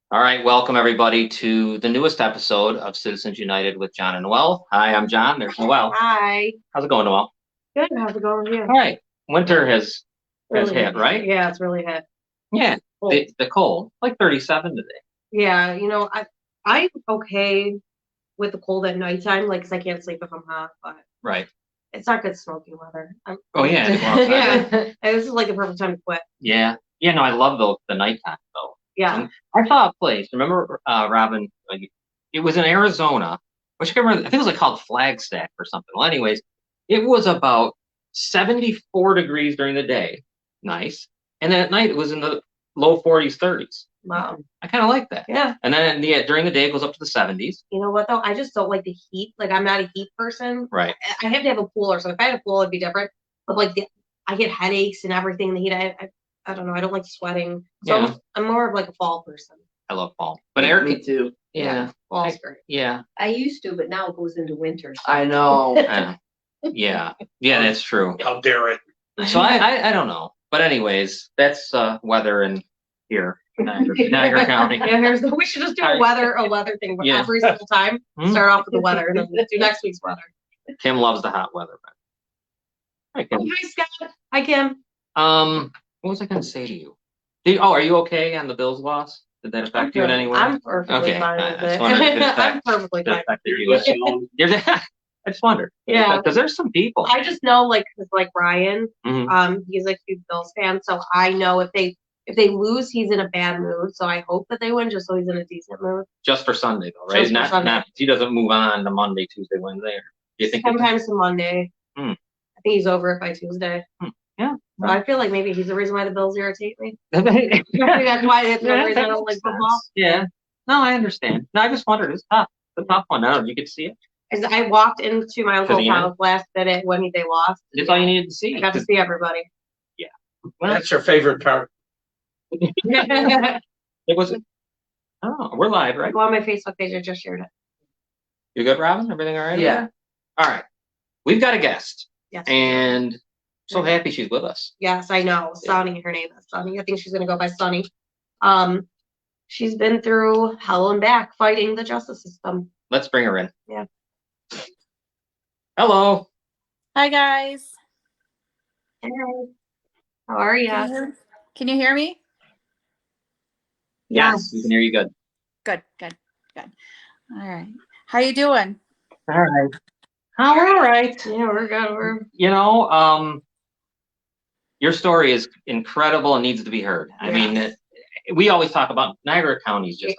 All right, welcome everybody to the newest episode of Citizens United with John and Noel. Hi, I'm John. There's Noel. Hi. How's it going, Noel? Good. How's it going with you? All right. Winter has Really hit, right? Yeah, it's really hit. Yeah. Cold. The cold, like 37 today. Yeah, I'm okay with the cold at nighttime, like, 'cause I can't sleep if I'm hot, but Right. it's not good smoking weather. Oh yeah. to go outside. Yeah. And this is like the perfect time to quit. Yeah. Yeah. No, I love the nighttime though. Yeah. And I saw a place. Remember, Robin? It was in Arizona, which I can't remember. I think it was like called Flagstaff or something. Well, anyways, it was about 74 degrees during the day. Nice. And then at night it was in the low 40s, 30s. Wow. I kind of like that. Yeah. And then during the day it goes up to the 70s. You know what though? I just don't like the heat. Like, I'm not a heat person. Right. I have to have a pool or something. If I had a pool, it'd be different. But like, I get headaches and everything in the heat. I don't know. I don't like sweating. So Yeah. I'm more of like a fall person. I love fall. But Me too. Yeah. Fall's great. Yeah. I used to, but now it goes into winter. So. I know. Yeah. Yeah, that's true. How dare it? So I don't know. But anyways, that's weather in here. Niagara County. Yeah, we should just do a weather thing Yeah. every single time. Hmm? Start off with the weather and then do next week's weather. Kim loves the hot weather. Hi, Kim. Hi, Scott. Hi, Kim. What was I going to say to you? Are you okay on the Bills loss? Did that affect you in any way? I'm perfectly Okay, fine I with just it. wondered if it I'm perfectly Did it fine. affect you? I just wondered. Yeah. Because there's some people. I just know, like, 'cause, like, Ryan, Mhm. he's a huge Bills fan, so I know if they lose, he's in a bad mood. So I hope that they win, just so he's in a decent mood. Just for Sunday, though, right? Just for Sunday. Not he doesn't move on to Monday, Tuesday, Wednesday. Or do you think? Sometimes to Monday. Hmm. I think he's over it by Tuesday. Yeah. So I feel like maybe he's the reason why the Bills irritate me. Yeah, Maybe that's why it's the reason I don't like football. Yeah. No, I understand. No, I just wondered. It's tough. It's a tough one. I don't know if you could see it. As I walked into my uncle's the end? house last minute when they lost. That's all you needed to see. I got to see everybody. Well, That's your favorite part. it was. Oh, we're live, right? Go on my Facebook page. I just shared it. You good, Robin? Everything all right? Yeah. All right. We've got a guest, Yes. and so happy she's with us. Yes, I know. Sunny, her name is Sunny. I think she's gonna go by Sunny. She's been through hell and back fighting the justice system. Let's bring her in. Yeah. Hello. Hi guys. Hey, how are you? Can you hear me? Yes, we can hear you good. Good. All right. How you doing? All right. Oh, all right. Yeah, we're good. You know, your story is incredible and needs to be heard. I mean, we always talk about Niagara County is just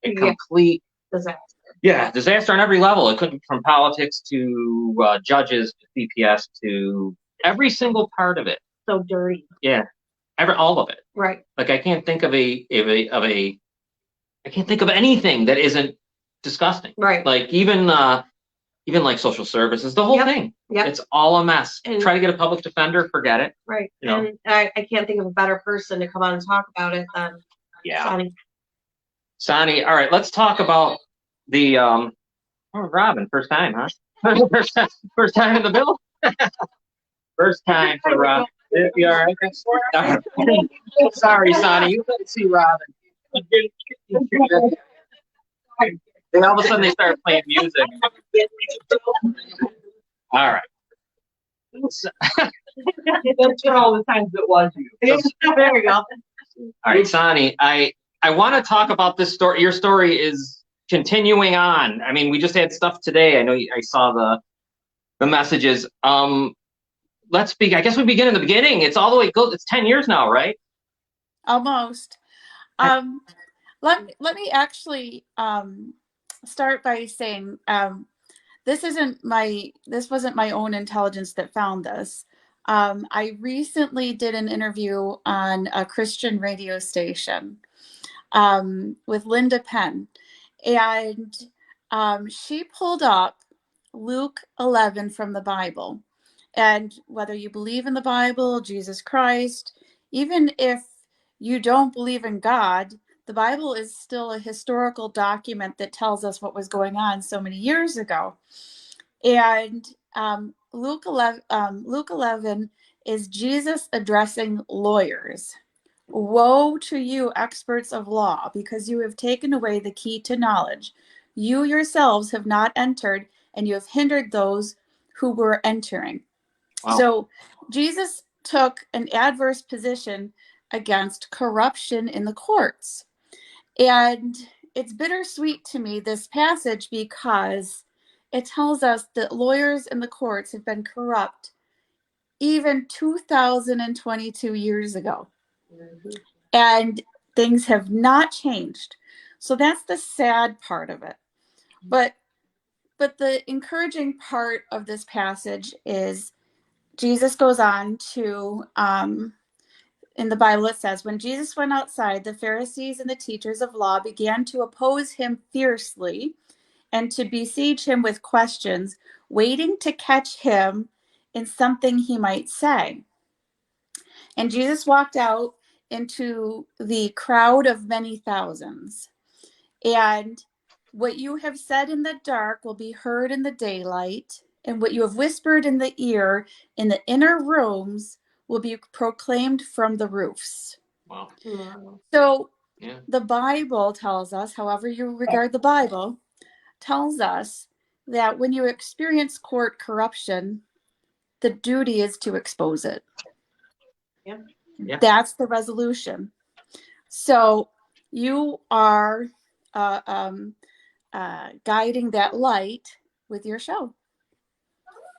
a complete disaster on every level. It couldn't from politics to judges to CPS to every single part of it. So dirty. Yeah, all of it. Right. Like I can't think of I can't think of anything that isn't disgusting. Right. Like even like social services, the whole thing. Yep. It's all a mess. And- Try to get a public defender, forget it. Right. You know. And I can't think of a better person to come on and talk about it than Sunny. Sonny, all right, let's talk about the Robin, first time, huh? First time in the bill? First time for Robin. You all right? Sorry, Sonny, you couldn't see Robin. Then all of a sudden they started playing music. All right. That's for all the times it was you. There we go. All right, Sonny, I want to talk about this story. Your story is continuing on. I mean, we just had stuff today. I know I saw the messages. Let's speak. I guess we begin in the beginning. It's all the way. It's 10 years now, right? Almost. Let me actually start by saying this wasn't my own intelligence that found this. I recently did an interview on a Christian radio station with Linda Penn, and she pulled up Luke 11 from the Bible. And whether you believe in the Bible, Jesus Christ, even if you don't believe in God, the Bible is still a historical document that tells us what was going on so many years ago. And Luke 11 is Jesus addressing lawyers. Woe to you, experts of law, because you have taken away the key to knowledge. You yourselves have not entered, and you have hindered those who were entering. Wow. So Jesus took an adverse position against corruption in the courts. And it's bittersweet to me, this passage, because it tells us that lawyers in the courts have been corrupt even 2022 years ago. And things have not changed. So that's the sad part of it. But the encouraging part of this passage is Jesus goes on to, in the Bible it says, when Jesus went outside, the Pharisees and the teachers of law began to oppose him fiercely and to besiege him with questions, waiting to catch him in something he might say. And Jesus walked out into the crowd of many thousands. And what you have said in the dark will be heard in the daylight, and what you have whispered in the ear in the inner rooms will be proclaimed from the roofs. Wow. So Yeah. the Bible tells us, however you regard the Bible, tells us that when you experience court corruption, the duty is to expose it. Yeah. Yeah. That's the resolution. So you are guiding that light with your show.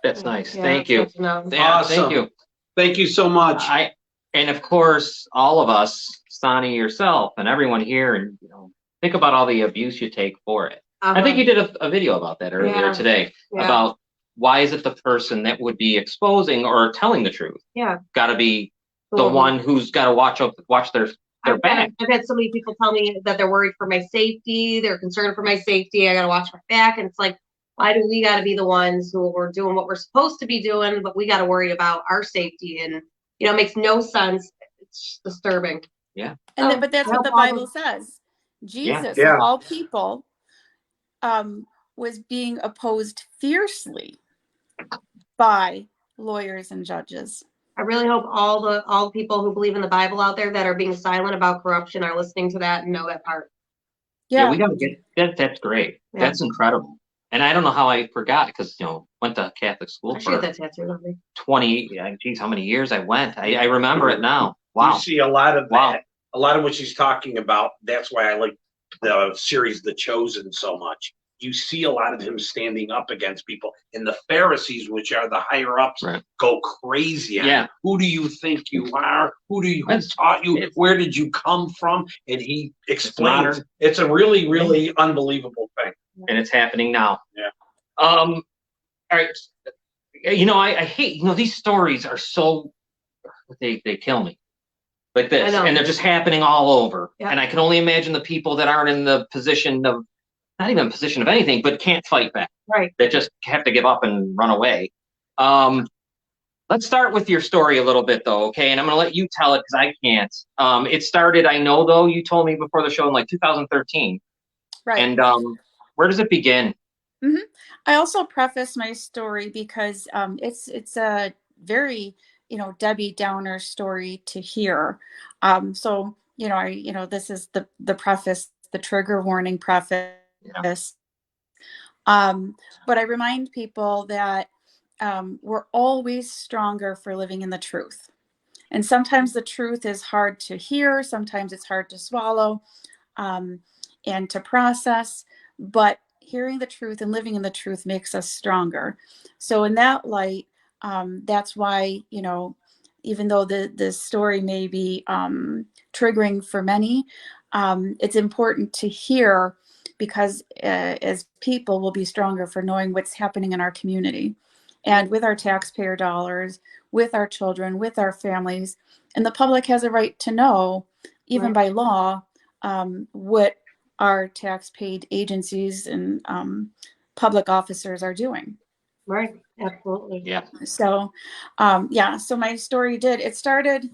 That's nice. Yeah, Thank you. good to know. Yeah, Awesome. thank you. Thank you so much. And of course, all of us, Sonny, yourself, and everyone here, and think about all the abuse you take for it. I think you did a video about that earlier today about why is it the person that would be exposing or telling the truth? Yeah. Got to be the one who's got to watch their back. I've had so many people tell me that they're worried for my safety. They're concerned for my safety. I got to watch my back. And it's like, why do we got to be the ones who are doing what we're supposed to be doing, but we got to worry about our safety? And, it makes no sense. It's disturbing. Yeah. But that's what the Bible says. Jesus, of all people, was being opposed fiercely by lawyers and judges. I really hope all the people who believe in the Bible out there that are being silent about corruption are listening to that and know that part. Yeah, we got to get that. That's great. Yeah. That's incredible. And I don't know how I forgot because went to Catholic school for that tattoo on me. 20. Geez, how many years I went? I remember it now. Wow. You see a lot of that. A lot of what she's talking about. That's why I like the series The Chosen so much. You see a lot of him standing up against people, and the Pharisees, which are the higher ups, go crazy. Yeah. Who do you think you are? Who taught you? Where did you come from? And he explains. It's a really, really unbelievable thing. And it's happening now. Yeah. All right. I hate, these stories are so, they kill me. Like this. And they're just happening all over. Yeah. And I can only imagine the people that aren't in the position of, not even a position of anything, but can't fight back. Right. That just have to give up and run away. Let's start with your story a little bit, though, okay? And I'm going to let you tell it because I can't. It started, I know, though, you told me before the show in 2013. Right. And where does it begin? Mm-hmm. I also preface my story because it's a very, Debbie Downer story to hear. So, this is the preface, the trigger warning preface. But I remind people that we're always stronger for living in the truth. And sometimes the truth is hard to hear. Sometimes it's hard to swallow and to process. But hearing the truth and living in the truth makes us stronger. So in that light, that's why, even though the story may be triggering for many, it's important to hear because as people we'll be stronger for knowing what's happening in our community and with our taxpayer dollars, with our children, with our families. And the public has a right to know, even by law, what our tax-paid agencies and public officers are doing. Right, absolutely. Yeah. So, so my story it started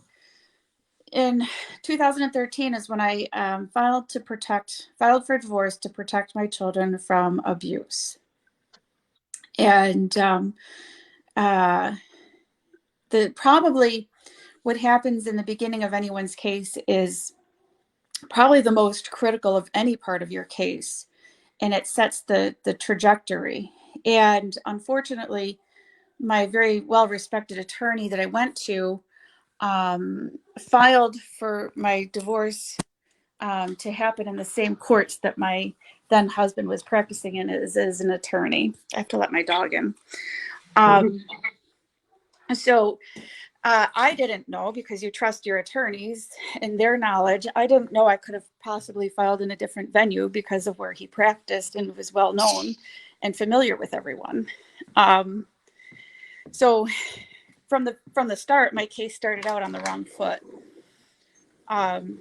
in 2013 is when I filed for divorce to protect my children from abuse. And probably what happens in the beginning of anyone's case is probably the most critical of any part of your case, and it sets the trajectory. And unfortunately, my very well-respected attorney that I went to filed for my divorce to happen in the same courts that my then husband was practicing in as an attorney. I have to let my dog in. So I didn't know, because you trust your attorneys and their knowledge. I didn't know I could have possibly filed in a different venue because of where he practiced and was well known and familiar with everyone. So from the start, my case started out on the wrong foot. And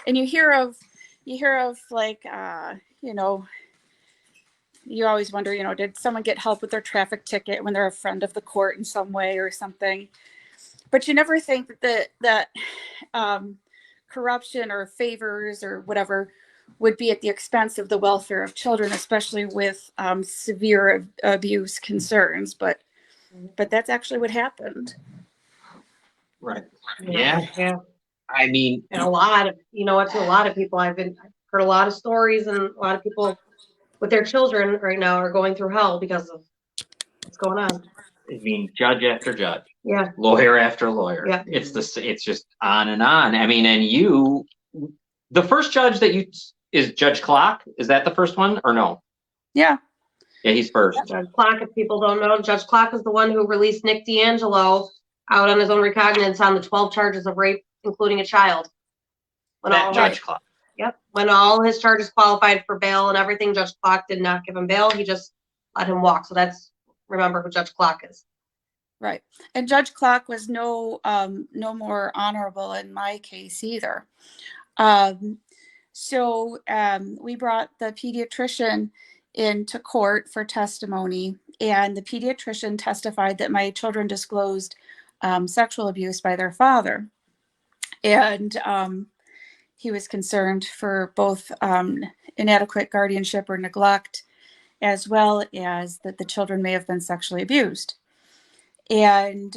you hear of like, you always wonder, did someone get help with their traffic ticket when they're a friend of the court in some way or something? But you never think that corruption or favors or whatever would be at the expense of the welfare of children, especially with severe abuse concerns. But that's actually what happened. Right. Yeah. I mean, And a lot of people, I've heard a lot of stories, and a lot of people with their children right now are going through hell because of what's going on. I mean, judge after judge. Yeah. Lawyer after lawyer. Yeah. It's just on and on. I mean, and the first judge is Judge Clock. Is that the first one or no? Yeah. Yeah, he's first. Judge Clock, if people don't know, Judge Clock is the one who released Nick D'Angelo out on his own recognizance on the 12 charges of rape, including a child. Judge Clock. Yep. When all his charges qualified for bail and everything, Judge Clock did not give him bail. He just let him walk. So remember who Judge Clock is. Right. And Judge Clock was no more honorable in my case either. So we brought the pediatrician into court for testimony, and the pediatrician testified that my children disclosed sexual abuse by their father. And he was concerned for both inadequate guardianship or neglect, as well as that the children may have been sexually abused. And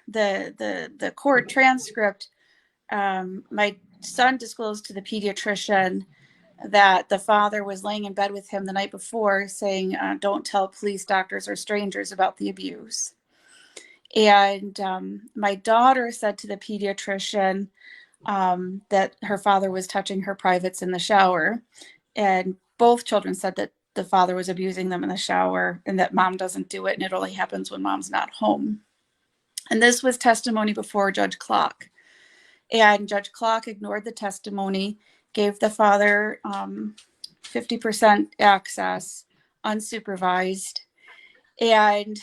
the court transcript, my son disclosed to the pediatrician that the father was laying in bed with him the night before saying, don't tell police, doctors, or strangers about the abuse. And my daughter said to the pediatrician that her father was touching her privates in the shower. And both children said that the father was abusing them in the shower and that mom doesn't do it, and it only happens when mom's not home. And this was testimony before Judge Clock. And Judge Clock ignored the testimony, gave the father 50% access, unsupervised. And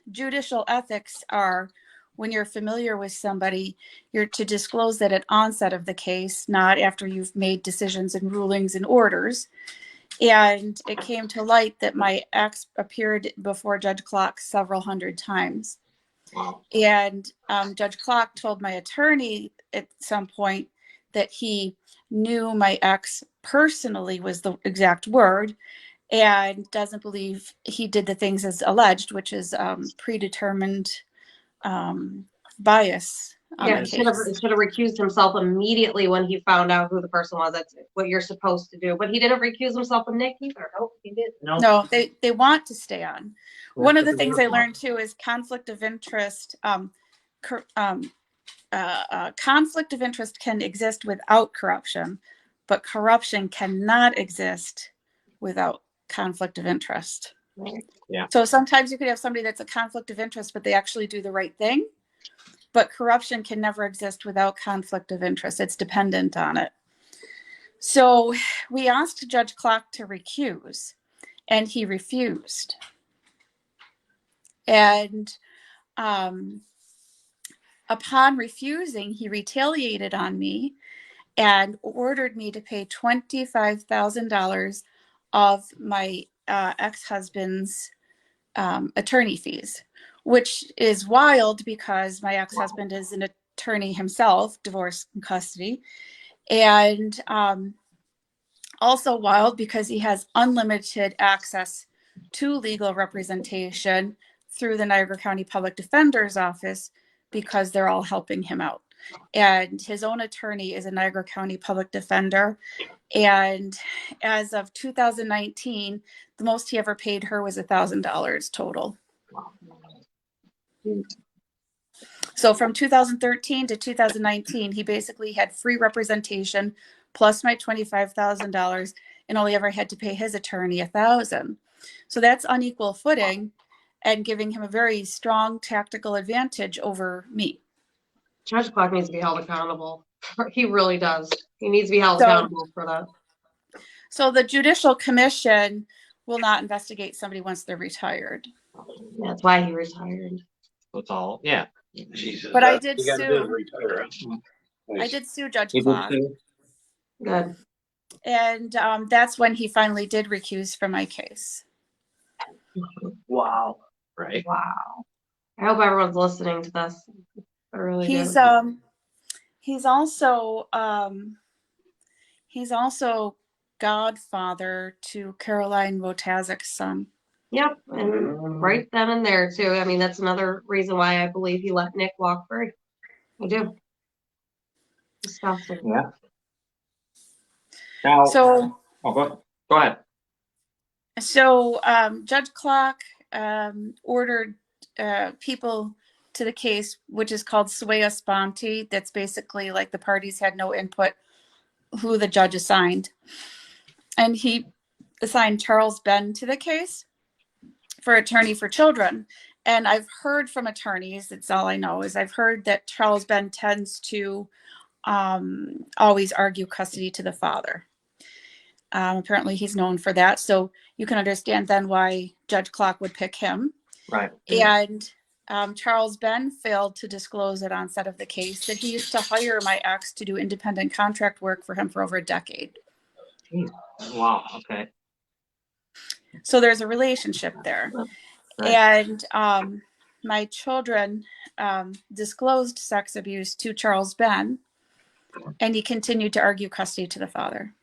judicial ethics are, when you're familiar with somebody, you're to disclose that at onset of the case, not after you've made decisions and rulings and orders. And it came to light that my ex appeared before Judge Clock several hundred times. Wow. And Judge Clock told my attorney at some point that he knew my ex personally, was the exact word, and doesn't believe he did the things as alleged, which is predetermined bias on the He should have case. recused himself immediately when he found out who the person was. That's what you're supposed to do. But he didn't recuse himself with Nick either. Nope, he didn't. No, they want to stay on. One of the things I learned too is conflict of interest. Conflict of interest can exist without corruption, but corruption cannot exist without conflict of interest. Yeah. So sometimes you could have somebody that's a conflict of interest, but they actually do the right thing. But corruption can never exist without conflict of interest. It's dependent on it. So we asked Judge Clock to recuse, and he refused. And upon refusing, he retaliated on me and ordered me to pay $25,000 of my ex-husband's attorney fees, which is wild because my ex-husband is an attorney himself, divorce and custody, and also wild because he has unlimited access to legal representation through the Niagara County Public Defender's Office, because they're all helping him out. And his own attorney is a Niagara County public defender. And as of 2019, the most he ever paid her was $1,000 total. So from 2013 to 2019, he basically had free representation plus my $25,000, and only ever had to pay his attorney $1,000. So that's unequal footing and giving him a very strong tactical advantage over me. Judge Clark needs to be held accountable. He really does. He needs to be held So- accountable for that. So the Judicial Commission will not investigate somebody once they're retired. That's why he retired. It's all, yeah. Jesus. But I did you gotta do is sue. retire, huh? I did sue Judge You did Clark, too? Good. and that's when he finally did recuse from my case. Wow. Right. Wow. I hope everyone's listening to this. I really He's do. he's also godfather to Caroline Wojtaszek's son. Yep. And right then and there too. I mean, that's another reason why I believe he let Nick walk free. I do. Disgusting. Yeah. Now, So go ahead. So Judge Clark ordered people to the case, which is called sua sponte. That's basically like the parties had no input who the judge assigned. And he assigned Charles Ben to the case for attorney for children. And I've heard from attorneys, it's all I know, is I've heard that Charles Ben tends to always argue custody to the father. Apparently he's known for that. So you can understand then why Judge Clark would pick him. Right. And Charles Ben failed to disclose at onset of the case that he used to hire my ex to do independent contract work for him for over a decade. Wow. Okay. So there's a relationship there. Right. And my children disclosed sex abuse to Charles Ben, and he continued to argue custody to the father.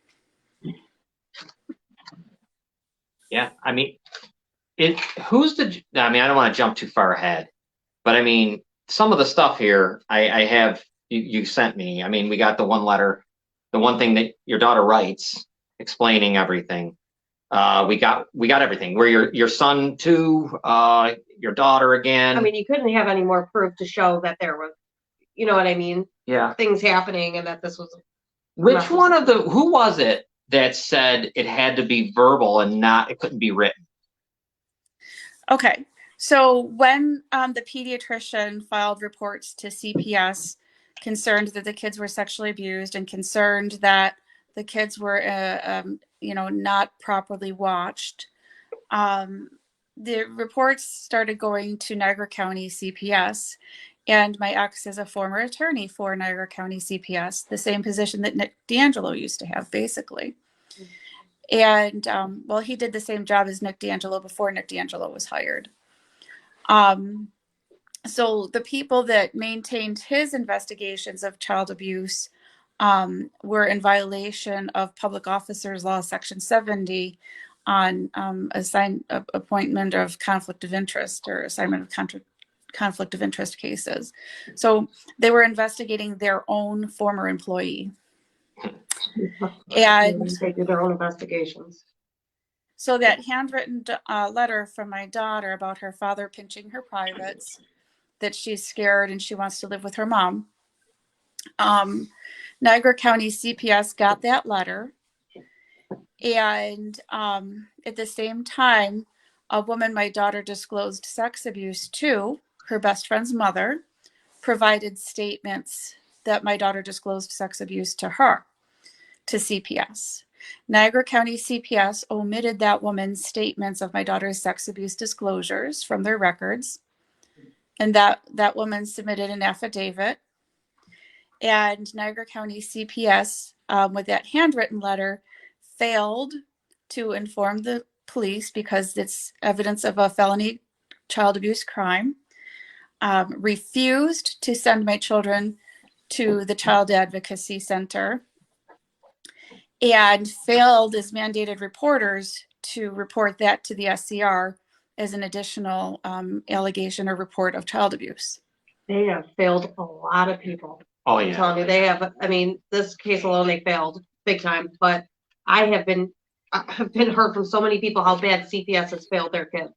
Yeah. I mean, I don't want to jump too far ahead, but I mean, some of the stuff here I have, you sent me. I mean, we got the one letter, the one thing that your daughter writes explaining everything. We got everything. Where your son too, your daughter again. I mean, you couldn't have any more proof to show that there was, you know what I mean? Yeah. Things happening and that this was. Which one of who was it that said it had to be verbal and it couldn't be written? Okay. So when the pediatrician filed reports to CPS concerned that the kids were sexually abused and concerned that the kids were, not properly watched, the reports started going to Niagara County CPS. And my ex is a former attorney for Niagara County CPS, the same position that Nick D'Angelo used to have, basically. And, he did the same job as Nick D'Angelo before Nick D'Angelo was hired. So the people that maintained his investigations of child abuse were in violation of Public Officers Law, Section 70, on appointment of conflict of interest or assignment of conflict of interest cases. So they were investigating their own former employee. And They do their own investigations. so that handwritten letter from my daughter about her father pinching her privates, that she's scared and she wants to live with her mom. Niagara County CPS got that letter. And at the same time, a woman my daughter disclosed sex abuse to, her best friend's mother, provided statements that my daughter disclosed sex abuse to her, to CPS. Niagara County CPS omitted that woman's statements of my daughter's sex abuse disclosures from their records. And that woman submitted an affidavit. And Niagara County CPS, with that handwritten letter, failed to inform the police because it's evidence of a felony child abuse crime, refused to send my children to the Child Advocacy Center, and failed as mandated reporters to report that to the SCR as an additional allegation or report of child abuse. They have failed a lot of people. Oh, I'm yeah. telling you, they have, I mean, this case alone, they failed big time, but I have been heard from so many people how bad CPS has failed their kids.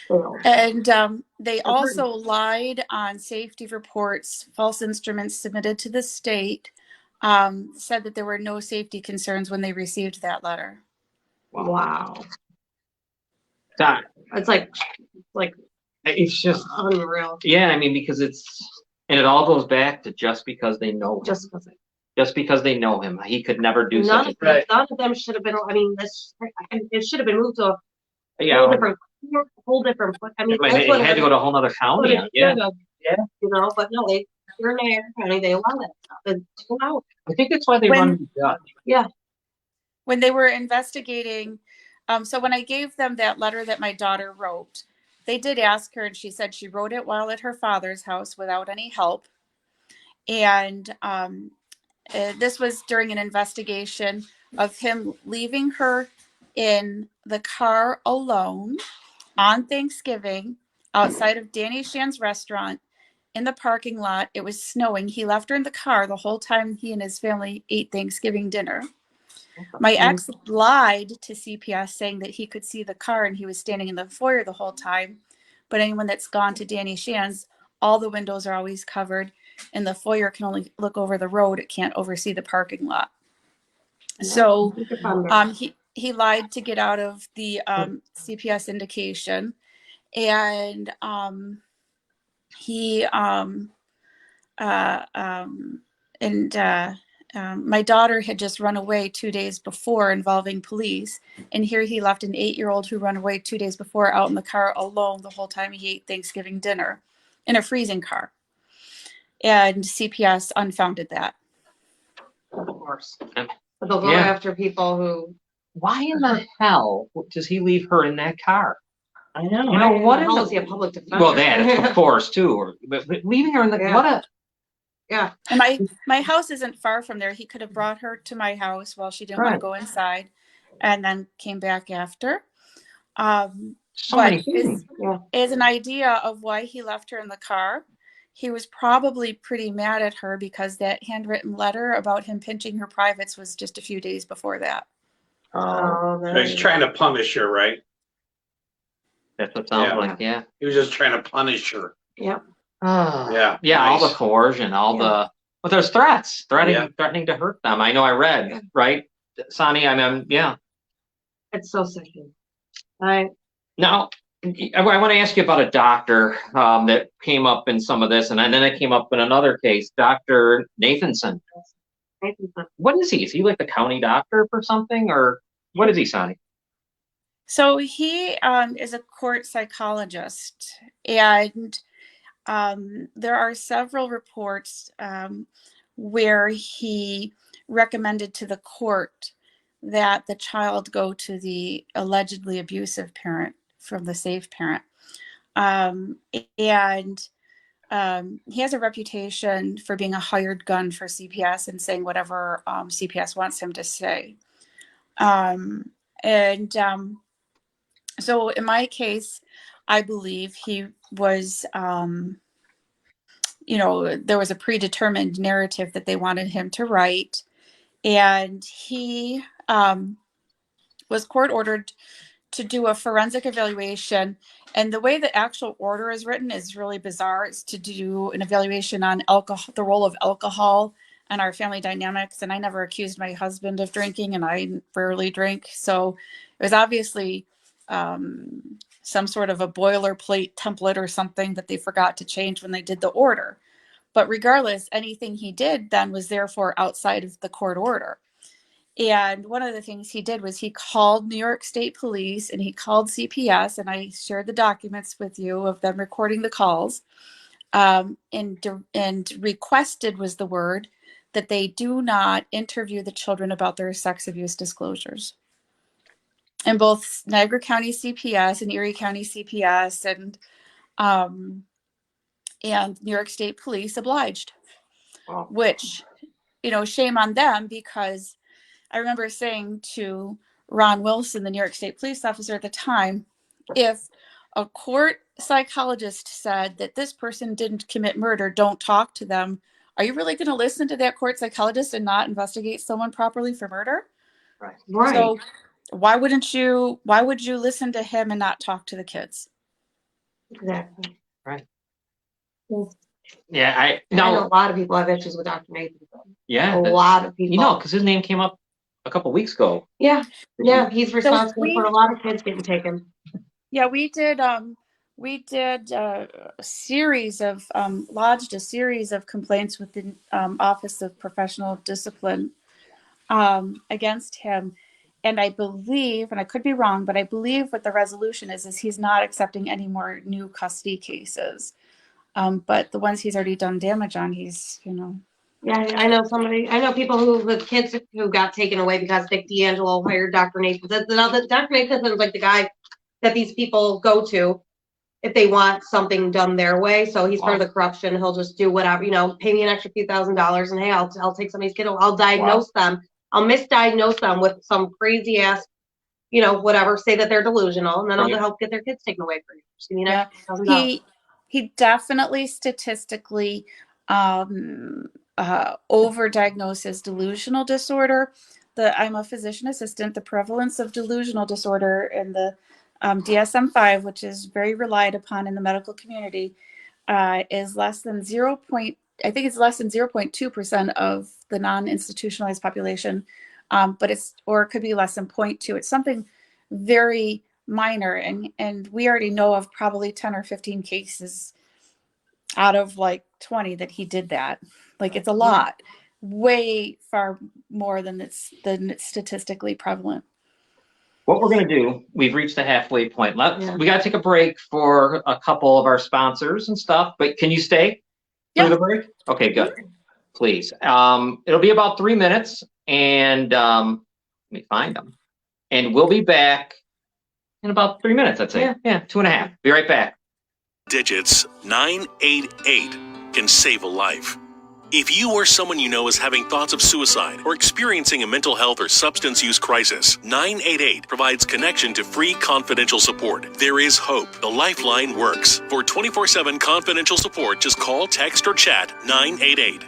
Failed. And they I've also lied on safety reports, false instruments submitted to the state, said that there were no safety concerns when they received that letter. Wow. That, It's like it's just, unreal. yeah, I mean, because and it all goes back to just because they know him. Just because they know him. He could never do such a None of them should have been, I mean, it should have been moved to a yeah. whole different, I mean, It had to go to a whole other county. Yeah. You know, but no, you're in Niagara County, they allow that stuff. And, you know, I think that's why they run the judge. yeah. When they were investigating, so when I gave them that letter that my daughter wrote, they did ask her, and she said she wrote it while at her father's house without any help. And this was during an investigation of him leaving her in the car alone on Thanksgiving outside of Danny Shan's restaurant in the parking lot. It was snowing. He left her in the car the whole time he and his family ate Thanksgiving dinner. My ex lied to CPS saying that he could see the car and he was standing in the foyer the whole time. But anyone that's gone to Danny Shan's, all the windows are always covered and the foyer can only look over the road. It can't oversee the parking lot. So he lied to get out of the CPS indication. And my daughter had just run away 2 days before involving police. And here he left an 8-year-old who ran away 2 days before out in the car alone the whole time he ate Thanksgiving dinner in a freezing car. And CPS unfounded that. Of course. But they'll go after people who. Why in the hell does he leave her in that car? I know. You know what? How is he a public defender? Well, that of course too. But leaving her in the what a. Yeah. And my house isn't far from there. He could have brought her to my house while she didn't want to go inside, and then came back after. But as an idea of why he left her in the car, he was probably pretty mad at her because that handwritten letter about him pinching her privates was just a few days before that. So he's trying to punish her, right? That's what it sounds like, yeah. He was just trying to punish her. Yep. Yeah, all the coercion, but there's threats, threatening to hurt them. I know I read, right? Sonny, I mean, yeah. It's so sickening. Now, I want to ask you about a doctor that came up in some of this, and then it came up in another case, Dr. Nathanson. What is he? Is he like the county doctor for something, or what is he, Sonny? So he is a court psychologist, and there are several reports where he recommended to the court that the child go to the allegedly abusive parent from the safe parent. And he has a reputation for being a hired gun for CPS and saying whatever CPS wants him to say. So in my case, I believe he was, there was a predetermined narrative that they wanted him to write. And he was court ordered to do a forensic evaluation. And the way the actual order is written is really bizarre. It's to do an evaluation on alcohol, the role of alcohol and our family dynamics. And I never accused my husband of drinking, and I rarely drink. So it was obviously some sort of a boilerplate template or something that they forgot to change when they did the order. But regardless, anything he did then was therefore outside of the court order. And one of the things he did was he called New York State Police and he called CPS, and I shared the documents with you of them recording the calls, and requested was the word that they do not interview the children about their sex abuse disclosures. And both Niagara County CPS and Erie County CPS and New York State Police obliged, which, shame on them, because I remember saying to Ron Wilson, the New York State police officer at the time, if a court psychologist said that this person didn't commit murder, don't talk to them. Are you really going to listen to that court psychologist and not investigate someone properly for murder? Right. So why would you listen to him and not talk to the kids? Exactly. Right. Yes. Yeah, I know a lot of people have issues with Dr. Nathan. yeah, A lot of people. you know, because his name came up a couple weeks ago. Yeah, he's responsible for a lot of kids getting taken. Yeah, we did a series of lodged a series of complaints with the Office of Professional Discipline against him. And I believe, and I could be wrong, but I believe what the resolution is he's not accepting any more new custody cases. But the ones he's already done damage on, he's, Yeah, I know people with kids who got taken away because Dick D'Angelo hired Dr. Nathan. Dr. Nathan is like the guy that these people go to if they want something done their way. So he's part of the corruption. He'll just do whatever, pay me an extra few $1,000s and hey, I'll take somebody's kid. I'll diagnose them. I'll misdiagnose them with some crazy ass, whatever, say that they're delusional, and then I'll help get their kids taken away from you. He definitely statistically overdiagnoses delusional disorder. I'm a physician assistant. The prevalence of delusional disorder in the DSM-5, which is very relied upon in the medical community, is less than 0.2% of the non-institutionalized population, but it could be less than 0.2. It's something very minor, and we already know of probably 10 or 15 cases out of like 20 that he did that. Like, it's a lot, way far more than it's statistically prevalent. What we're going to do, we've reached the halfway point. We got to take a break for a couple of our sponsors and stuff, but can you stay through the break? Okay, good. Please. It'll be about 3 minutes, and let me find them. And we'll be back in about 3 minutes, I'd say. Yeah, 2.5. Be right back. Digits 988 can save a life. If you or someone you know is having thoughts of suicide or experiencing a mental health or substance use crisis, 988 provides connection to free confidential support. There is hope. The Lifeline works. For 24/7 confidential support, just call, text, or chat 988.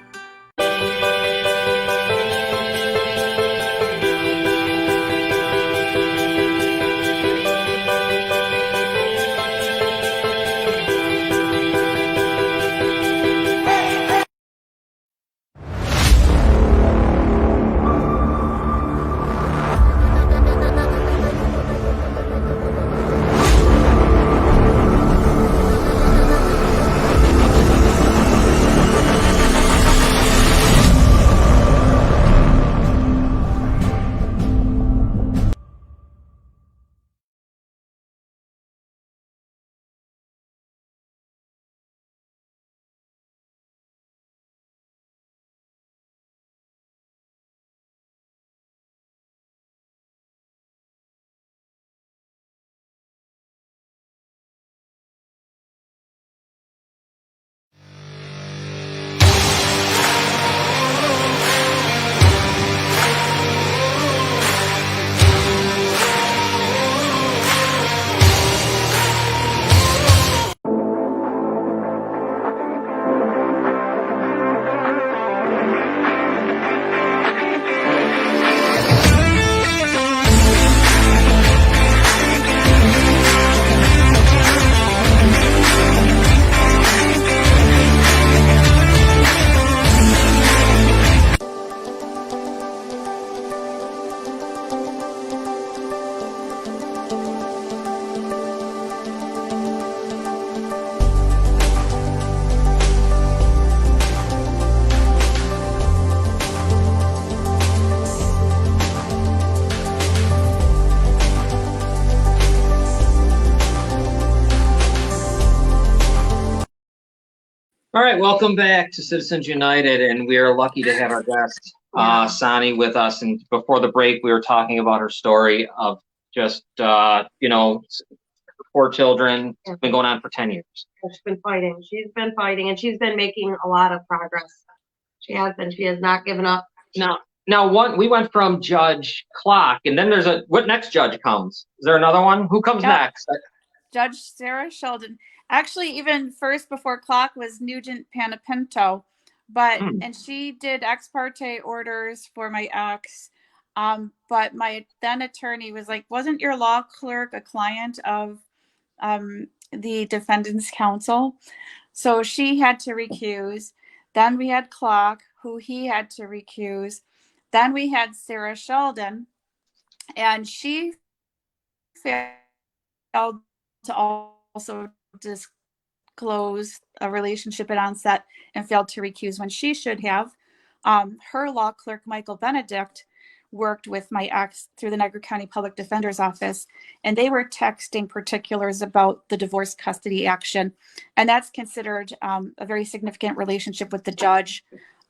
All right, welcome back to Citizens United, and we are lucky to have our guest, Sani, with us. And before the break, we were talking about her story of just, 4 children. It's been going on for 10 years. She's been fighting, and she's been making a lot of progress. She has been. She has not given up. Now, we went from Judge Clock, and then what next judge comes? Is there another one? Who comes next? Judge Sarah Sheldon. Actually, even first before clock was Nugent Panapinto, but and she did ex parte orders for my ex. But my then attorney was like, "Wasn't your law clerk a client of the defendant's counsel?" So she had to recuse. Then we had Clock, who he had to recuse. Then we had Sarah Sheldon, and she failed to also disclose a relationship at onset and failed to recuse when she should have. Her law clerk, Michael Benedict, worked with my ex through the Niagara County Public Defender's Office, and they were texting particulars about the divorce custody action. And that's considered a very significant relationship with the judge,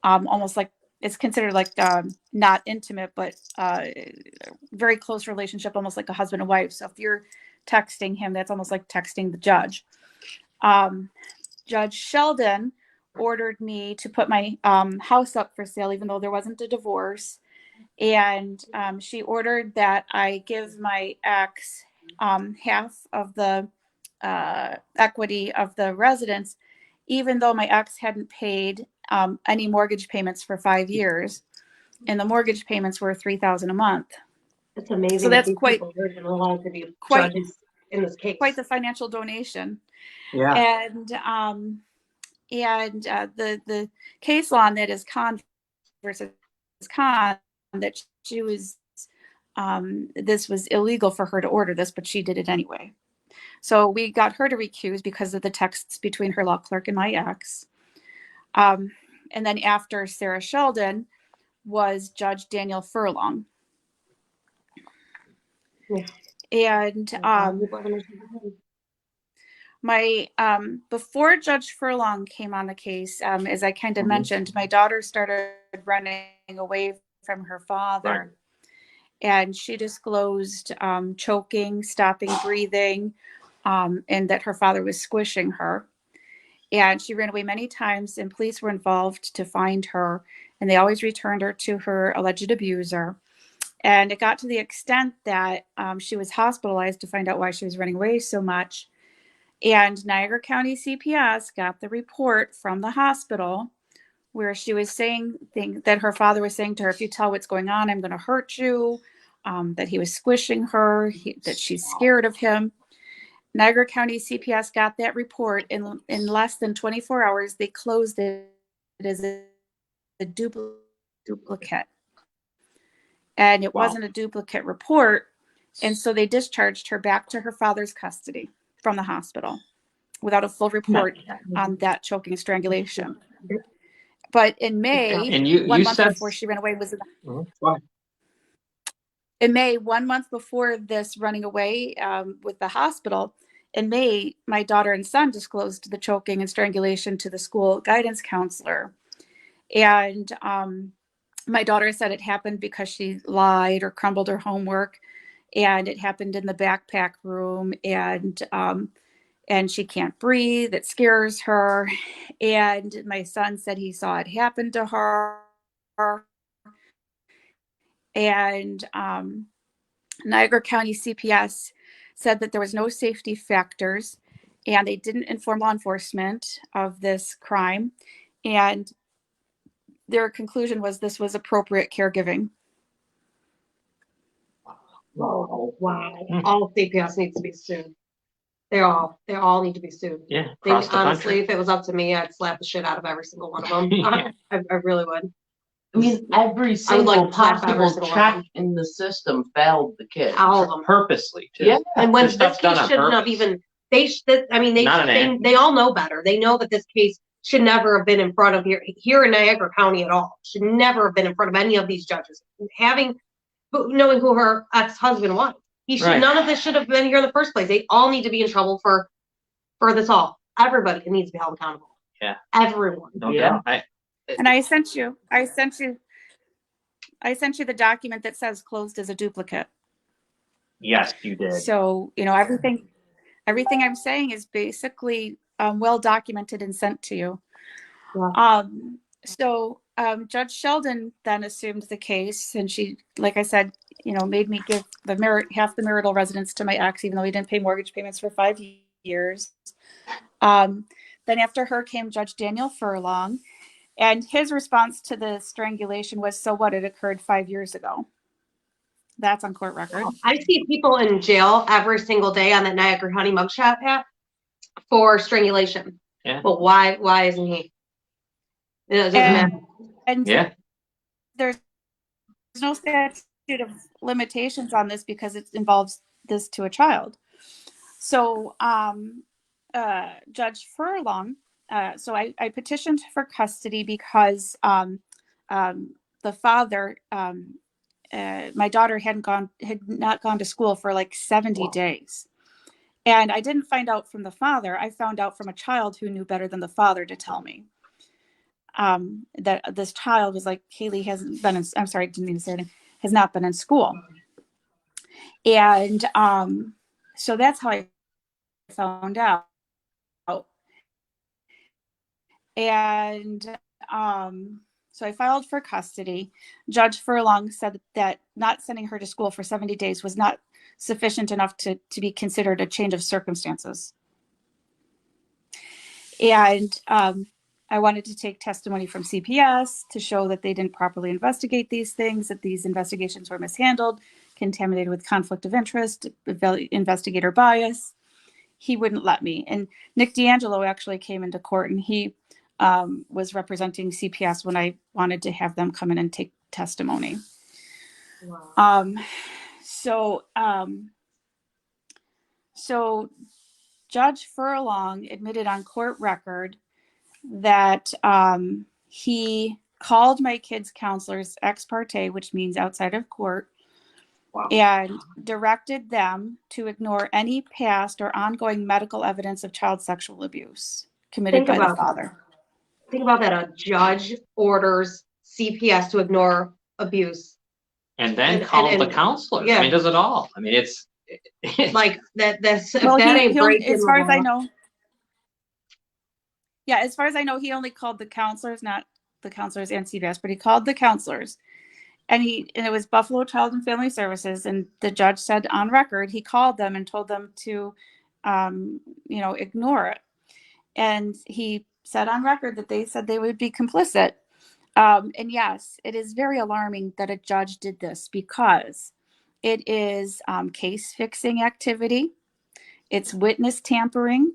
almost like it's considered like not intimate, but very close relationship, almost like a husband and wife. So if you're texting him, that's almost like texting the judge. Judge Sheldon ordered me to put my house up for sale, even though there wasn't a divorce. And she ordered that I give my ex half of the equity of the residence, even though my ex hadn't paid any mortgage payments for 5 years, and the mortgage payments were $3,000 a month. It's amazing. So that's these quite people are even allowed to be quite judges in this case. quite the financial donation. Yeah. And the case law on that is con versus con, that she was this was illegal for her to order this, but she did it anyway. So we got her to recuse because of the texts between her law clerk and my ex. And then after Sarah Sheldon was Judge Daniel Furlong. Yeah. And my before Judge Furlong came on the case, as I kind of mentioned, my daughter started running away from her father. And she disclosed choking, stopping breathing, and that her father was squishing her. And she ran away many times, and police were involved to find her, and they always returned her to her alleged abuser. And it got to the extent that she was hospitalized to find out why she was running away so much. And Niagara County CPS got the report from the hospital where she was saying things that her father was saying to her, "If you tell what's going on, I'm going to hurt you," that he was squishing her, that she's scared of him. Niagara County CPS got that report in less than 24 hours. They closed it as a duplicate. And it wasn't a duplicate report. And so they discharged her back to her father's custody from the hospital without a full report on that choking and strangulation. But in May, And you 1 month said before she ran away was in May, 1 month before this running away with the hospital, in May, my daughter and son disclosed the choking and strangulation to the school guidance counselor. And my daughter said it happened because she lied or crumbled her homework, and it happened in the backpack room, and she can't breathe. It scares her. And my son said he saw it happen to her. And Niagara County CPS said that there was no safety factors, and they didn't inform law enforcement of this crime. And their conclusion was this was appropriate caregiving. Wow. All CPS needs to be sued. They all need to be sued. Yeah. Honestly, if it was up to me, I'd slap the shit out of every single one of them. Yeah. I really would. I mean, every single like to slap every possible single check one. in the system failed the kid. All of them. Purposely too. Yeah. And when This this stuff's done case on shouldn't have purpose. even, Not an act. they all know better. They know that this case should never have been in front of here in Niagara County at all. Should never have been in front of any of these judges. Knowing who her ex-husband was. Right. None of this should have been here in the first place. They all need to be in trouble for this all. Everybody needs to be held accountable. Yeah. Everyone. No Yeah. doubt. And I sent you the document that says closed as a duplicate. Yes, you did. So, everything I'm saying is basically well documented and sent to you. Yeah. Judge Sheldon then assumed the case, and she, like I said, made me give half the marital residence to my ex, even though he didn't pay mortgage payments for 5 years. Then after her came Judge Daniel Furlong, and his response to the strangulation was, so what, it occurred 5 years ago. That's on court record. I see people in jail every single day on that Niagara County mugshot app for strangulation. Yeah. But why isn't he? It doesn't matter. And Yeah. there's no statute of limitations on this because it involves this to a child. So Judge Furlong, so I petitioned for custody because the father, my daughter had not gone to school for like 70 days. And I didn't find out from the father. I found out from a child who knew better than the father to tell me that this child was like, Haley hasn't been in, I'm sorry, I didn't mean to say it, has not been in school. And so that's how I found out. And so I filed for custody. Judge Furlong said that not sending her to school for 70 days was not sufficient enough to be considered a change of circumstances. And I wanted to take testimony from CPS to show that they didn't properly investigate these things, that these investigations were mishandled, contaminated with conflict of interest, investigator bias. He wouldn't let me. And Nick D'Angelo actually came into court, and he was representing CPS when I wanted to have them come in and take testimony. Wow. So Judge Furlong admitted on court record that he called my kids' counselors ex parte, which means outside of court, wow, and directed them to ignore any past or ongoing medical evidence of child sexual abuse committed by the father. Think about that. A judge orders CPS to ignore abuse. And then call the counselors. Yeah. I mean, does it all. I mean, it's like that's well, that ain't breaking as far as I know. Yeah, as far as I know, he only called the counselors, not the counselors and CPS, but he called the counselors. And it was Buffalo Child and Family Services, and the judge said on record he called them and told them to ignore it. And he said on record that they said they would be complicit. And yes, it is very alarming that a judge did this because it is case fixing activity. It's witness tampering.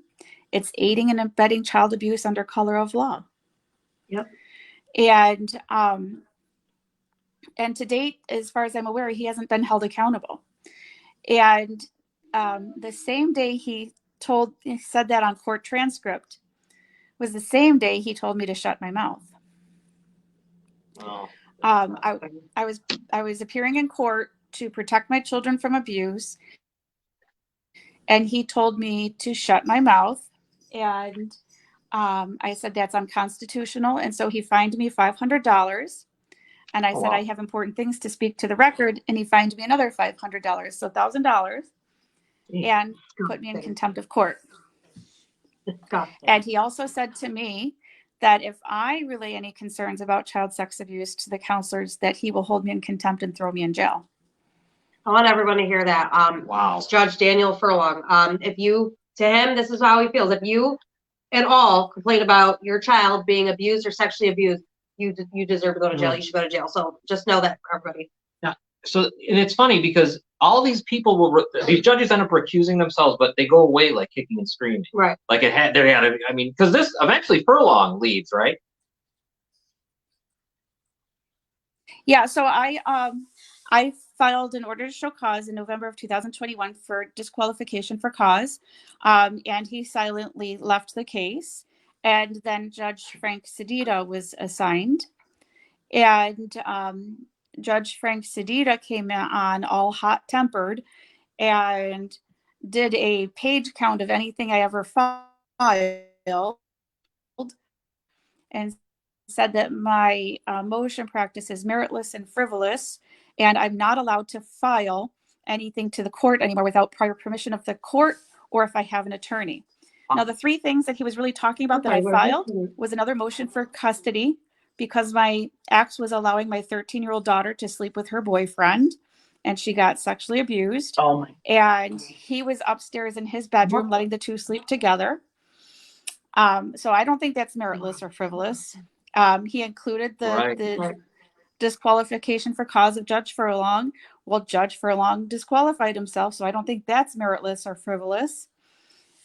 It's aiding and abetting child abuse under color of law. Yep. And to date, as far as I'm aware, he hasn't been held accountable. And the same day he said that on court transcript was the same day he told me to shut my mouth. Oh. I was appearing in court to protect my children from abuse, and he told me to shut my mouth, and I said that's unconstitutional, and so he fined me $500, and I said I have important things to speak to the record, and he fined me another $500, so $1,000, and put me in contempt of court. And he also said to me that if I relay any concerns about child sex abuse to the counselors, that he will hold me in contempt and throw me in jail. I want everyone to hear that. Wow. Judge Daniel Furlong. To him, this is how he feels. If you at all complain about your child being abused or sexually abused, you deserve to go to jail. You should go to jail. So just know that for everybody. Yeah. So, and it's funny because all these people these judges end up recusing themselves, but they go away like kicking and screaming. Right. Like because this eventually Furlong leaves, right? Yeah. So I filed an order to show cause in November of 2021 for disqualification for cause, and he silently left the case. And then Judge Frank Sedita was assigned, and Judge Frank Sedita came on all hot-tempered and did a page count of anything I ever filed and said that my motion practice is meritless and frivolous, and I'm not allowed to file anything to the court anymore without prior permission of the court or if I have an attorney. Now, the three things that he was really talking about that I filed was another motion for custody because my ex was allowing my 13-year-old daughter to sleep with her boyfriend, and she got sexually abused. Oh my. And he was upstairs in his bedroom letting the two sleep together. So I don't think that's meritless or frivolous. He included Right. the disqualification for cause of Judge Furlong. Well, Judge Furlong disqualified himself, so I don't think that's meritless or frivolous.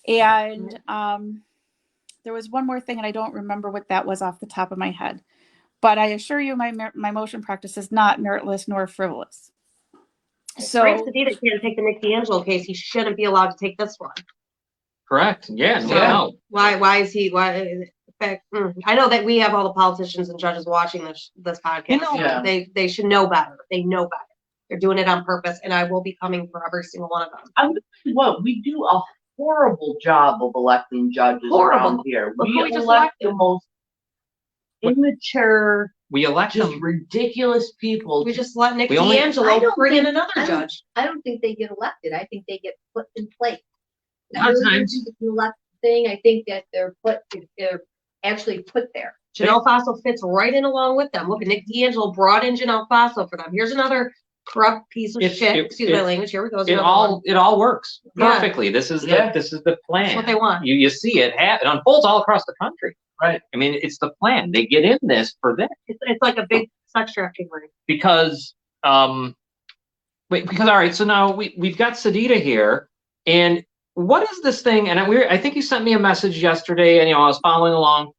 And there was one more thing, and I don't remember what that was off the top of my head. But I assure you, my motion practice is not meritless nor frivolous. So Frank Sedita can't take the Nick D'Angelo case. He shouldn't be allowed to take this one. Correct. Yeah. No So, doubt. Why is he? I know that we have all the politicians and judges watching this podcast. Yeah. They should know better. They know better. They're doing it on purpose, and I will be coming for every single one of them. I'm gonna tell you what, we do a horrible job of electing judges around here. Look who We we just elect the elected. most immature, We elect just them. ridiculous people. We just let Nick We only- D'Angelo I don't bring in think- another I don't- judge. I don't think they get elected. I think they get put in place. A lot of I really don't times- think it's an elected thing. I think that they're actually put there. Janelle Faso fits right in along with them. Look, Nick D'Angelo brought in Janelle Faso for them. Here's another corrupt piece of It's- shit. it- Excuse my it- language. Here we go. It all works Yeah. perfectly. This is Yeah. the plan. That's what they want. You see it unfolds all across the country. Right. I mean, it's the plan. They get in this for this It's like a big sex trafficking ring. because all right. So now we've got Sedita here, and what is this thing? And I think you sent me a message yesterday, and I was following along.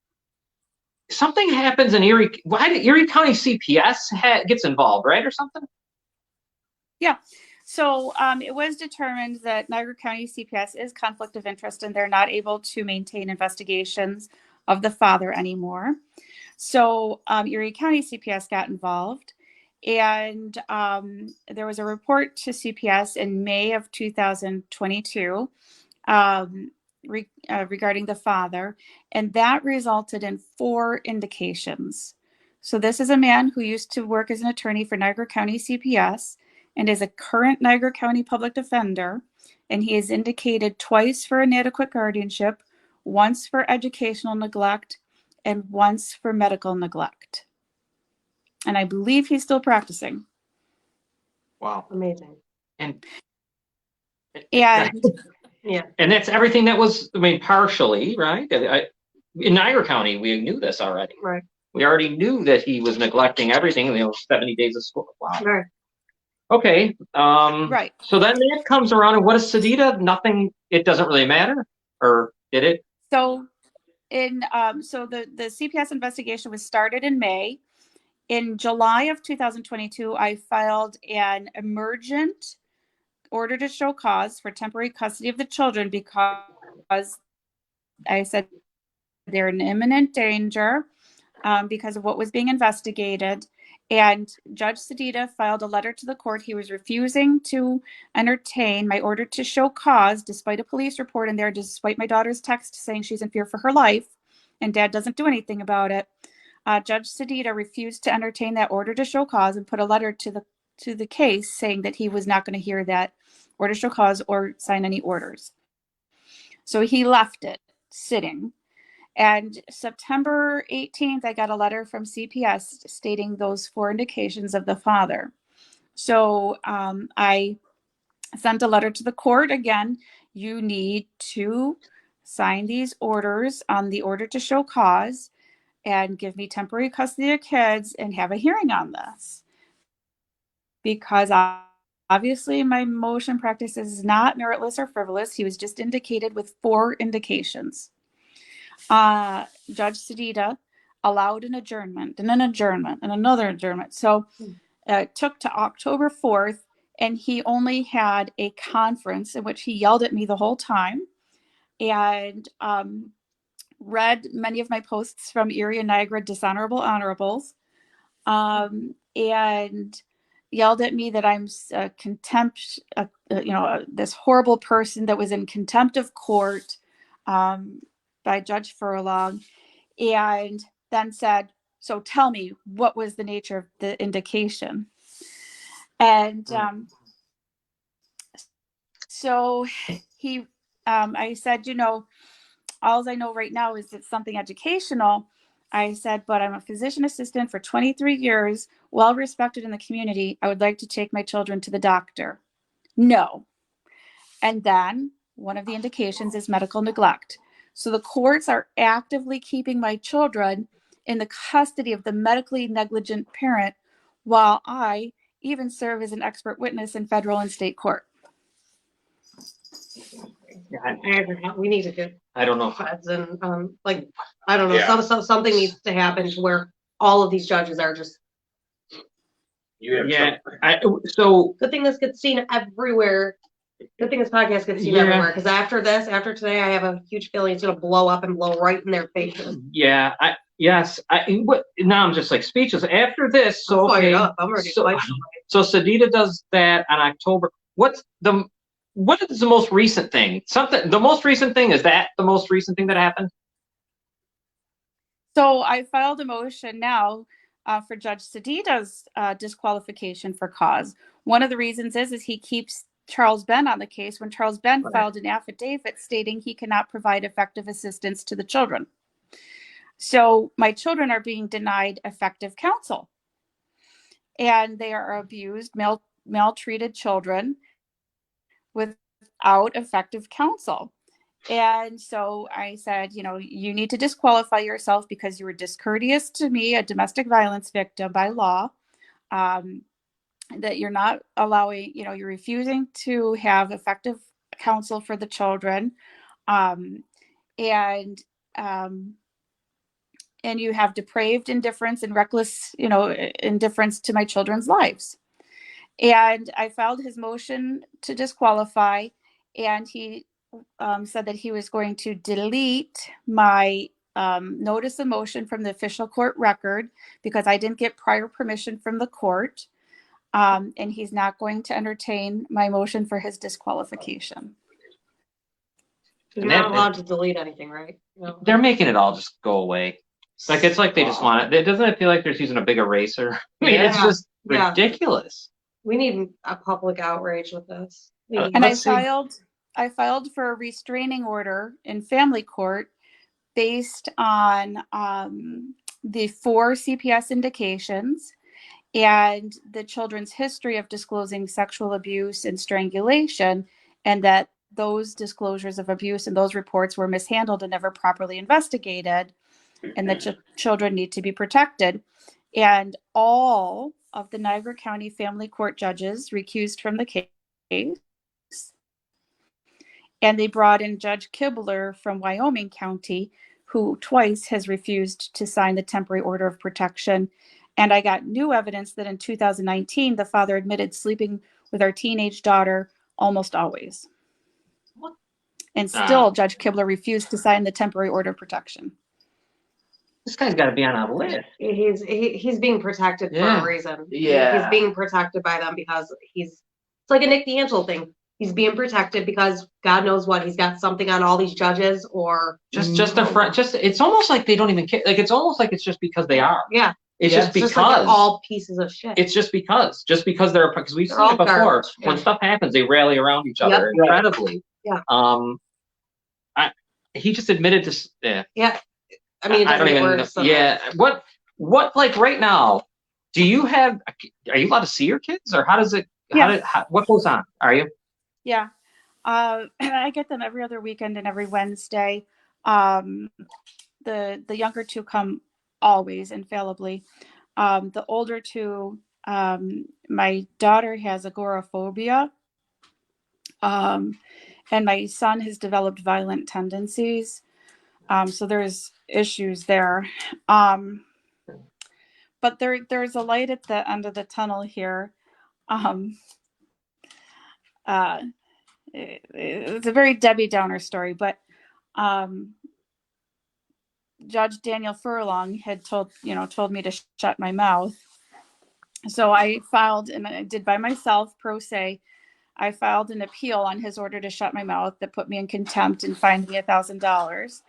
Something happens in Erie. Why did Erie County CPS gets involved, right, or something? yeah. So it was determined that Niagara County CPS is conflict of interest, and they're not able to maintain investigations of the father anymore. So Erie County CPS got involved, and there was a report to CPS in May of 2022 regarding the father, and that resulted in 4 indications. So this is a man who used to work as an attorney for Niagara County CPS and is a current Niagara County public defender, and he is indicated twice for inadequate guardianship, once for educational neglect, and once for medical neglect. And I believe he's still practicing. Wow. Amazing. And And and that's everything that was. I mean, partially right. In Niagara County, we knew this already. Right. We already knew that he was neglecting everything. 70 days of school. Wow. Right. Okay. right. So then that comes around, and what is Sedita? Nothing. It doesn't really matter, or did it? So the CPS investigation was started in May. In July of 2022, I filed an emergent order to show cause for temporary custody of the children because I said they're in imminent danger because of what was being investigated. And Judge Sedita filed a letter to the court. He was refusing to entertain my order to show cause, despite a police report in there, despite my daughter's text saying she's in fear for her life, and Dad doesn't do anything about it. Judge Sedita refused to entertain that order to show cause and put a letter to the case saying that he was not going to hear that order to show cause or sign any orders. So he left it sitting. And September 18th, I got a letter from CPS stating those 4 indications of the father. So I sent a letter to the court. Again, you need to sign these orders on the order to show cause and give me temporary custody of kids and have a hearing on this. Because obviously my motion practice is not meritless or frivolous. He was just indicated with 4 indications. Judge Sedita allowed an adjournment and an adjournment and another adjournment. So it took to October 4th, and he only had a conference in which he yelled at me the whole time and read many of my posts from Erie and Niagara dishonorable honorables and yelled at me that I'm contempt, this horrible person that was in contempt of court by Judge Furlong, and then said, so tell me, what was the nature of the indication? And so I said, all I know right now is it's something educational. I said, but I'm a physician assistant for 23 years, well respected in the community. I would like to take my children to the doctor. No. And then one of the indications is medical neglect. So the courts are actively keeping my children in the custody of the medically negligent parent while I even serve as an expert witness in federal and state court. We need to get I don't know. feds and, like, I don't know, Yeah. something needs to happen to where all of these judges are just, You have Yeah, something. so good thing this gets seen everywhere. Good thing this podcast gets seen Yeah. everywhere, because after today, I have a huge feeling it's gonna blow up and blow right in their faces. yeah, now I'm just like speechless. After this, so I'm fired okay, up. I'm ready to so, fight. so Sedita does that on October. What is the most recent thing? The most recent thing, is that the most recent thing that happened? So I filed a motion now for Judge Sedita's disqualification for cause. One of the reasons is he keeps Charles Ben on the case when Charles Ben filed an affidavit stating he cannot provide effective assistance to the children. So my children are being denied effective counsel, and they are abused, maltreated children without effective counsel. And so I said, you need to disqualify yourself because you were discourteous to me, a domestic violence victim by law, that you're not allowing, you're refusing to have effective counsel for the children. And you have depraved indifference and reckless, indifference to my children's lives. And I filed his motion to disqualify, and he said that he was going to delete my notice of motion from the official court record because I didn't get prior permission from the court. And he's not going to entertain my motion for his disqualification. You're not allowed to delete anything, right? No. They're making it all just go away. It's like they just want it. Doesn't it feel like they're using a big eraser? I mean, it's just ridiculous. We need a public outrage with this. And I filed for a restraining order in family court based on the 4 CPS indications and the children's history of disclosing sexual abuse and strangulation, and that those disclosures of abuse and those reports were mishandled and never properly investigated, and that children need to be protected. And all of the Niagara County Family Court judges recused from the case. And they brought in Judge Kibler from Wyoming County, who twice has refused to sign the temporary order of protection. And I got new evidence that in 2019, the father admitted sleeping with our teenage daughter almost always. And still, Judge Kibler refused to sign the temporary order of protection. This guy's got to be on a list. He's being protected for a reason. Yeah. He's being protected by them because it's like a Nick D'Angelo thing. He's being protected because God knows what, he's got something on all these judges, or just a front. It's almost like they don't even care. Like, it's almost like it's just because they are. Yeah. It's just because like they're all pieces of shit. It's just because they're, because we've seen it before. Garbage. When stuff happens, they rally around each other incredibly. Yeah. He just admitted to. Yeah. I mean, it I don't even. worse, Yeah. What like right now? Are you allowed to see your kids, or how does it? What goes on? Are you? Yeah. I get them every other weekend and every Wednesday. The younger two come always, infallibly. The older two, my daughter has agoraphobia. And my son has developed violent tendencies. So there's issues there. But there's a light at the end of the tunnel here. It's a very Debbie Downer story, but Judge Daniel Furlong had told me to shut my mouth. So I filed, and I did by myself, pro se. I filed an appeal on his order to shut my mouth that put me in contempt and fined me $1,000.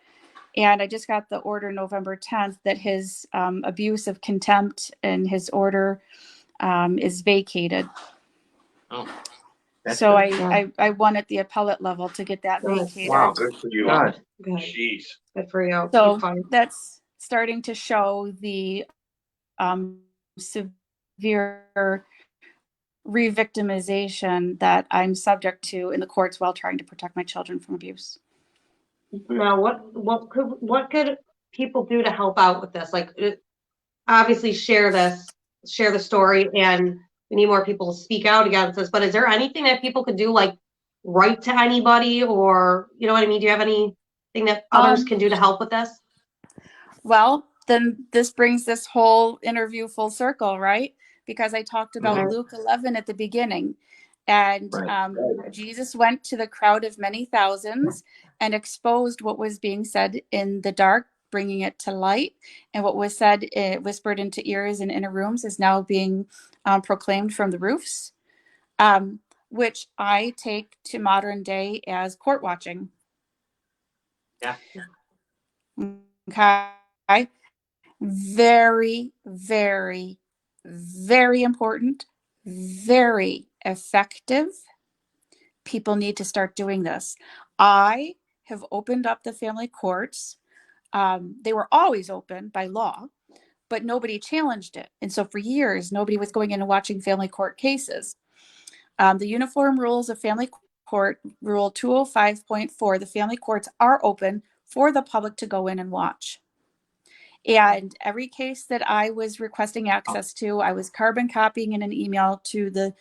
And I just got the order November 10th that his abuse of contempt and his order is vacated. Oh, so I won at the appellate level to get that vacated. Wow, good for you. God. Good. Jeez. Good for you. So starting to show the severe re-victimization that I'm subject to in the courts while trying to protect my children from abuse. Now, what could people do to help out with this? Like, obviously share the story, and we need more people to speak out against this, but is there anything that people could do, like write to anybody, or, you know what I mean? Do you have anything that others can do to help with this? Well, then this brings this whole interview full circle, right? Because I talked about Right. Luke 11 at the beginning. And Right. Jesus went to the crowd of many thousands and exposed what was being said in the dark, bringing it to light. And what was said, whispered into ears in inner rooms, is now being proclaimed from the roofs, which I take to modern day as court watching. Yeah. Okay. Very, very, very important, very effective. People need to start doing this. I have opened up the family courts. They were always open by law, but nobody challenged it. And so for years, nobody was going in and watching family court cases. The Uniform Rules of Family Court, Rule 205.4, the family courts are open for the public to go in and watch. And every case that I was requesting access to, I was carbon copying in an email to the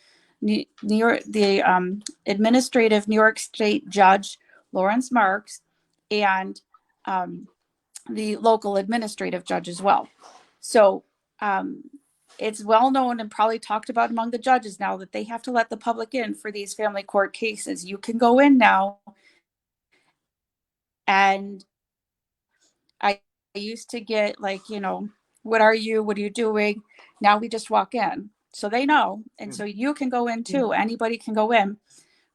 administrative New York State judge, Lawrence Marks, and the local administrative judge as well. So it's well known and probably talked about among the judges now that they have to let the public in for these family court cases. You can go in now, and I used to get like, what are you doing? Now we just walk in. So they know. And so you can go in too. Anybody can go in.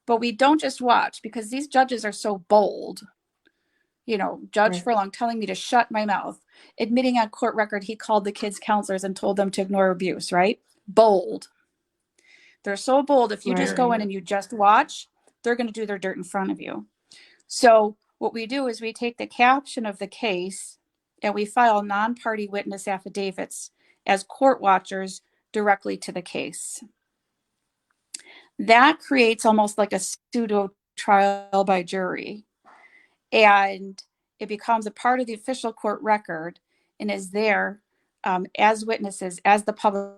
But we don't just watch, because these judges are so bold. Judge Right. Furlong telling me to shut my mouth, admitting on court record he called the kids' counselors and told them to ignore abuse, right? Bold. They're so bold. If you just go in and you just watch, they're going to do their dirt in front of you. So what we do is we take the caption of the case and we file non-party witness affidavits as court watchers directly to the case. That creates almost like a pseudo trial by jury. And it becomes a part of the official court record and is there as witnesses, as the public.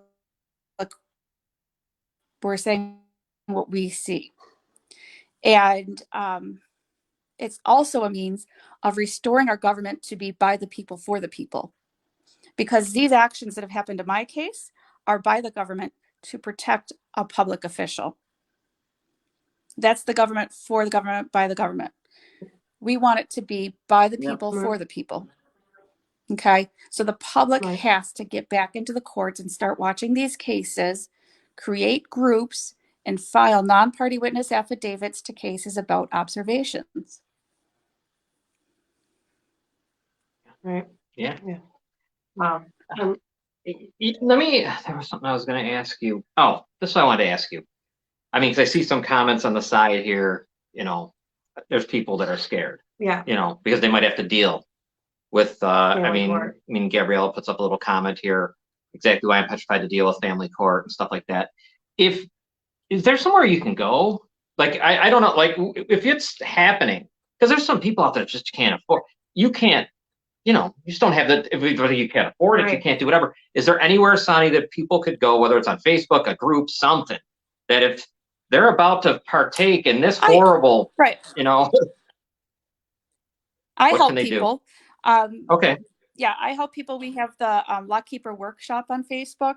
We're saying what we see. And it's also a means of restoring our government to be by the people, for the people. Because these actions that have happened in my case are by the government to protect a public official. That's the government, for the government, by the government. We want it to be by the people, for the people. Okay, so the public has to get back into the courts and start watching these cases, create groups, and file non-party witness affidavits to cases about observations. Right. Yeah. Wow. There was something I was going to ask you. Oh, this is what I wanted to ask you. I mean, because I see some comments on the side here, there's people that are scared, Yeah. Because they might have to deal with, Family court. Gabriella puts up a little comment here, exactly why I'm petrified to deal with family court and stuff like that. Is there somewhere you can go? Like, I don't know, like if it's happening, because there's some people out there that just can't afford, you can't, you just don't have whether you can't afford it, you can't do whatever. Is there anywhere, Sonny, that people could go, whether it's on Facebook, a group, something, that if they're about to partake in this horrible, I help people. Okay. Yeah, I help people. We have the Lockkeeper workshop on Facebook,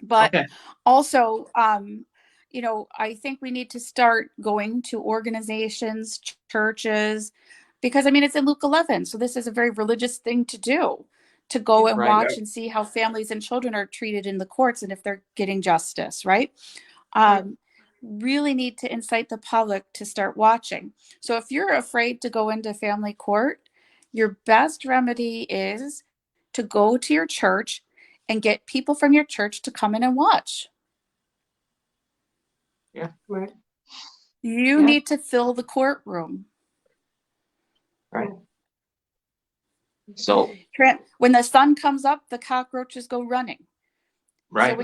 but also, I think we need to start going to organizations, churches, because it's in Luke 11. So this is a very religious thing to do, to go and watch and see how families and children are treated in the courts and if they're getting justice, right? Really need to incite the public to start watching. So if you're afraid to go into family court, your best remedy is to go to your church and get people from your church to come in and watch. Yeah. Right. You need to fill the courtroom. Right. So, When the sun comes up, the cockroaches go running. So right.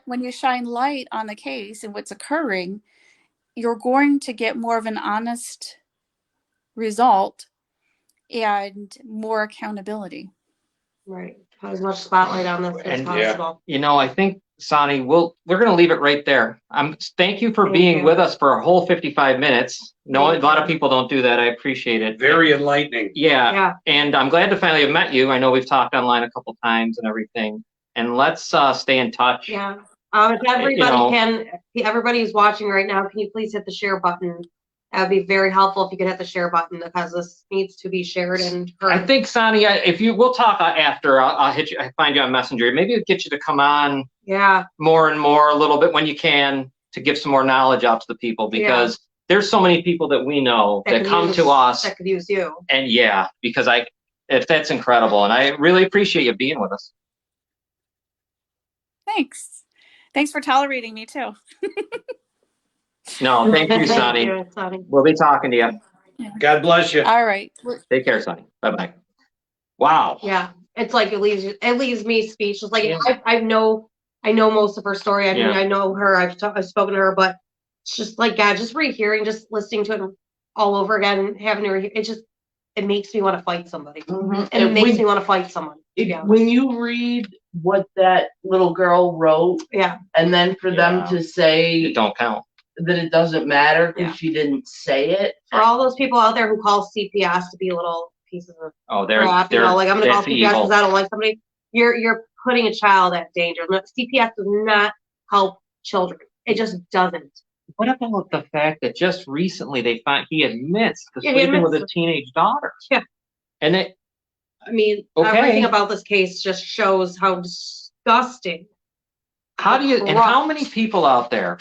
when you shine light on the case and what's occurring, you're going to get more of an honest result and more accountability. Right. Put as much spotlight on this as And, possible. You know, I think, Sonny, we're going to leave it right there. Thank you for Thank being you. with us for a whole 55 minutes. No, Thank a lot of you. people don't do that. I appreciate it. Very enlightening. Yeah. Yeah. And I'm glad to finally have met you. I know we've talked online a couple times and everything. And let's stay in touch. Yeah. If everybody everybody who's watching right now, can you please hit the share button? That would be very helpful if you could hit the share button because this needs to be shared and heard. I think, Sonny, we'll talk after. I'll hit you. I find you on Messenger. Maybe it'll get you to come on. Yeah. More and more, a little bit when you can, to give some more knowledge out to the people, because there's so many people that we know that come to us that could use you. And because if that's incredible, and I really appreciate you being with us. Thanks for tolerating me too. No, thank you, Sonny. Thank you, Sonny. We'll be talking to you. God bless you. All right. Take care, Sonny. Bye-bye. Wow. Yeah, it's like it leaves me speechless. Like Yeah. I know most of her story. I mean, I know her. I've spoken to her, but it's just like God, just rehearing, just listening to it all over again, and having her. It makes me want to fight somebody, and it makes me want to fight someone. When you read what that little girl wrote, and then for them to say it don't count, that it doesn't matter because she didn't say it. For all those people out there who call CPS to be little pieces of crap, like I'm gonna call CPS because I don't like somebody. You're putting a child at danger. CPS does not help children. It just doesn't. What about the fact that just recently they found he admits to sleeping with a teenage daughter? Yeah. And everything about this case just shows how disgusting. And how many people out there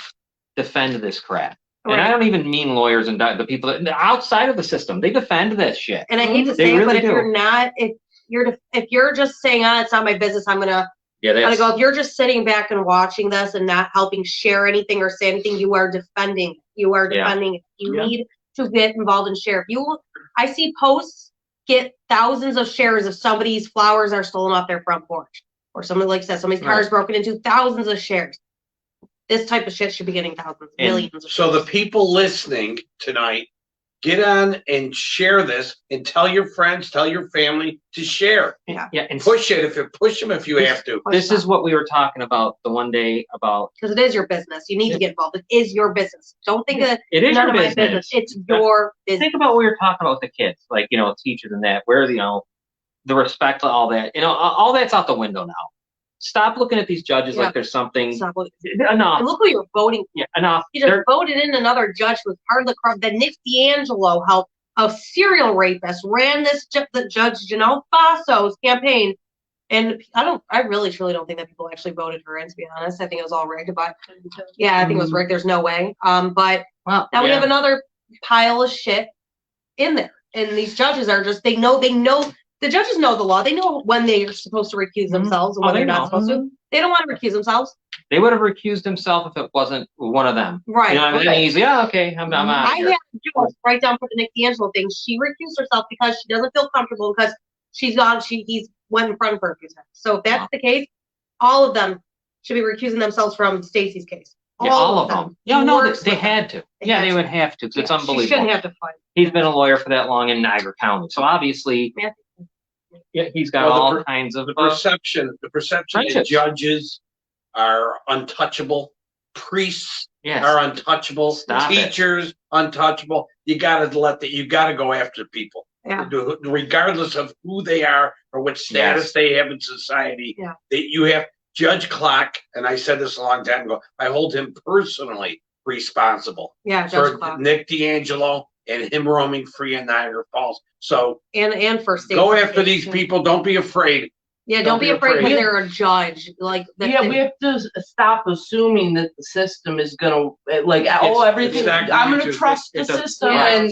defend this crap? Right. And I don't even mean lawyers and the people that outside of the system. They defend this shit. And I hate to say it, but if you're just saying, it's not my business, I'm gonna go. If you're just sitting back and watching this and not helping share anything or say anything, you are defending. You are defending. You need to get involved and share. I see posts get thousands of shares if somebody's flowers are stolen off their front porch, or somebody like that, somebody's car is broken into, thousands of shares. This type of shit should be getting thousands, millions of shares. So the people listening tonight, get on and share this and tell your friends, tell your family to share. Yeah. And push them if you have to. This is what we were talking about the one day about. Because it is your business. You need to get involved. It is your business. Don't think that it is none your of business. my business. It's your business. Think about what we were talking about with the kids, like, teachers and that, where, the respect, all that, all that's out the window now. Stop looking at these judges like there's something. Enough. And look who you're voting for. Yeah, enough. You just voted in another judge who was part of the crowd. That Nick D'Angelo helped a serial rapist, ran the Judge Janelle Fasso's campaign. And I really truly don't think that people actually voted her in, to be honest. I think it was all rigged, but I think it was rigged. There's no way. But now we have another pile of shit in there. And these judges are just, they know, the judges know the law. They know when they are supposed to recuse themselves and when they're not supposed to. They don't want to recuse themselves. They would have recused himself if it wasn't one of them. Right. He's, okay, I'm out. I had to do right down for the Nick D'Angelo thing. She recused herself because she doesn't feel comfortable because he's went in front of her a few times. So if that's the case, all of them should be recusing themselves from Stacey's case. All of them. They had to. They would have to because it's unbelievable. She shouldn't have to fight. He's been a lawyer for that long in Niagara County, so obviously he's got all kinds of the perception that judges are untouchable, priests are untouchable, teachers untouchable. You gotta go after people. Yeah. Regardless of who they are or what status they have in society. Yeah. That you have Judge Clark, and I said this a long time ago, I hold him personally responsible for Nick D'Angelo and him roaming free in Niagara Falls. So and for Stacey, go after these people. Don't be afraid. Yeah, don't be afraid when they're a judge. We have to stop assuming that the system is gonna everything. I'm gonna trust the system, and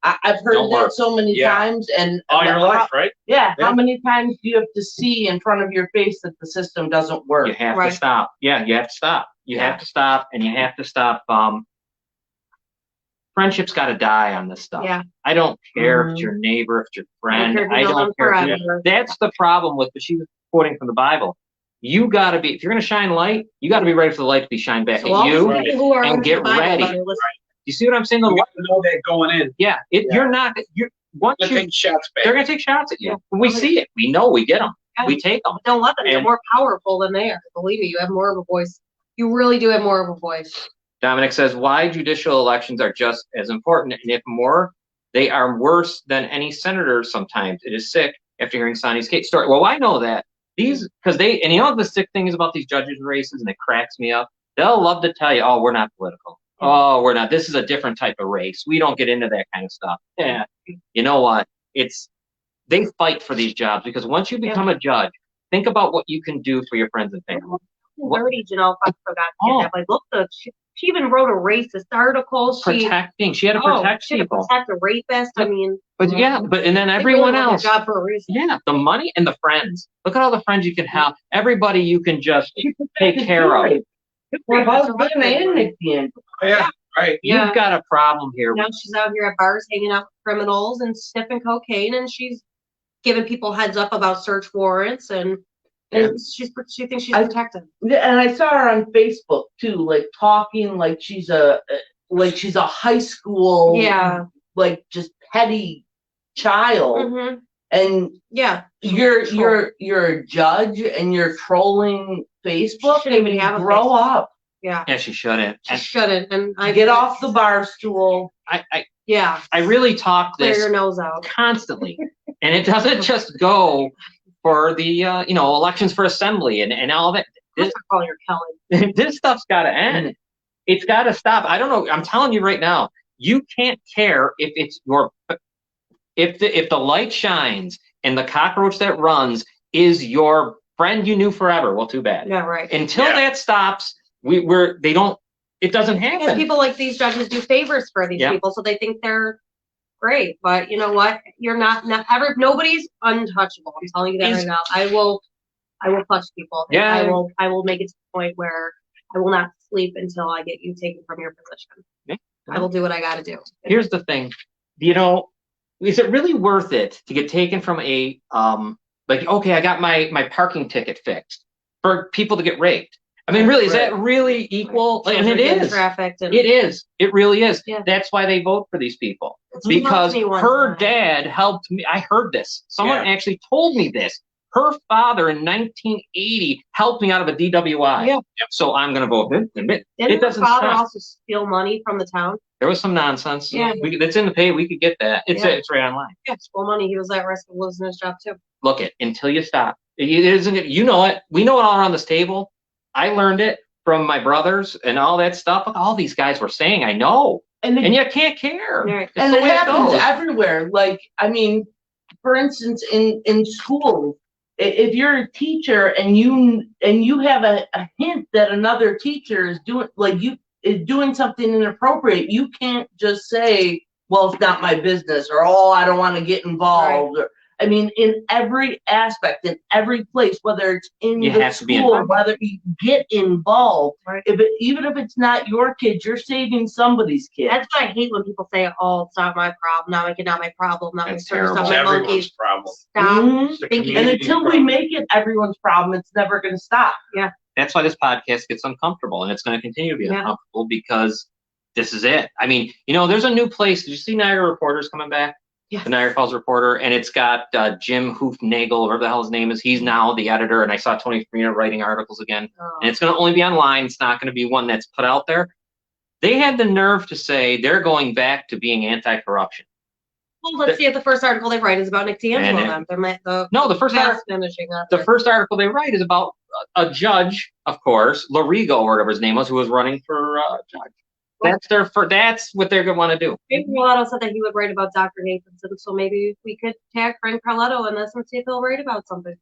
I've heard that so many times, and all your life, right? Yeah. How many times do you have to see in front of your face that the system doesn't work? You have to stop. Yeah, you have to stop. You have to stop, and you have to stop. friendship's got to die on this stuff. Yeah. I don't care if it's your neighbor, if it's your friend. I don't care. That's the problem with, she was quoting from the Bible. You got to be, if you're going to shine light, you got to be ready for the light to be shined back at you and get ready. You see what I'm saying? You got to know that going in. Yeah. You're not, once They're taking shots back. They're going to take shots at you. We see it. We know we get them. We take them. Don't let them. They're more powerful than they are. Believe me, you have more of a voice. You really do have more of a voice. Dominic says, why judicial elections are just as important, and if more, they are worse than any senator sometimes. It is sick after hearing Sonny's case story. Well, I know that. Because and you know what the sick thing is about these judges races, and it cracks me up? They'll love to tell you, oh, we're not political. Oh, we're not. This is a different type of race. We don't get into that kind of stuff. Yeah. You know what? They fight for these jobs, because once you become a judge, think about what you can do for your friends and family. Dirty Janelle Fusco got kidnapped. Like, look, she even wrote a racist article. She had to protect people. Protect a rapist. I mean, and then everyone else. Job for a reason. Yeah, the money and the friends. Look at all the friends you can have. Everybody you can just take care of. Her husband and Nick D'Angelo. Yeah, right. You've got a problem here. Now she's out here at bars hanging out with criminals and sniffing cocaine, and she's giving people heads up about search warrants, and she thinks she's protected. And I saw her on Facebook too, like talking like she's a high school, like just petty child. And you're a judge and you're trolling Facebook. She shouldn't even have a grow Facebook. up. Yeah, she shouldn't. She shouldn't. And I get off the bar stool. I really talk this clear your nose out constantly, and it doesn't just go for the elections for assembly and all that. Call your Kelly. This stuff's got to end. It's got to stop. I don't know. I'm telling you right now, you can't care if it's if the light shines and the cockroach that runs is your friend you knew forever. Well, too bad. Yeah, right. Until that stops, it doesn't happen. And people like these judges do favors for these people, so they think they're great. But you know what? You're nobody's untouchable. I'm telling you that right now. I will touch people. Yeah. I will make it to the point where I will not sleep until I get you taken from your position. Yeah. I will do what I got to do. Here's the thing. Is it really worth it to get taken from a okay, I got my parking ticket fixed, for people to get raped? I mean, really, is that really equal? Right. And it is. It is. It really is. Yeah. That's why they vote for these people. Because her dad helped me. I heard this. Someone actually told me this. Her father in 1980 helped me out of a DWI. Yeah. So I'm going to vote. Didn't her father also steal money from the town? There was some nonsense. Yeah. That's in the pay. We could get that. It's right online. Yeah, stole money. He was at risk of losing his job too. Look until you stop. It isn't. You know it. We know it all around this table. I learned it from my brothers and all that stuff. All these guys were saying, I know. And you can't care. Right. And it happens everywhere. Like, I mean, for instance, in school, if you're a teacher and you have a hint that another teacher is doing something inappropriate, you can't just say, well, it's not my business, or I don't want to get involved. Right. I mean, in every aspect, in every place, whether it's in the school, whether you get involved, right. Even if it's not your kids, you're saving somebody's kid. That's why I hate when people say, "Oh, it's not my problem, not my problem, not my service, not my everyone's problem." Stop thinking. And until we make it everyone's problem, it's never going to stop. Yeah. That's why this podcast gets uncomfortable, and it's going to continue to be uncomfortable because this is it. I mean, there's a new place. Did you see Niagara Reporter's coming back? Yeah. The Niagara Falls Reporter, and it's got Jim Hoofnagel, whatever the hell his name is. He's now the editor, and I saw Tony Farina writing articles again. Oh. And it's going to only be online. It's not going to be one that's put out there. They had the nerve to say they're going back to being anti-corruption. Well, let's see if the first article they write is about Nick D'Angelo. The first article they write is about a judge, of course, Larigo, or whatever his name was, who was running for judge. That's what they're gonna want to do. Frank Carletto said that he would write about Dr. Nathanson, so maybe we could tag Frank Carletto in this and see if he'll write about something.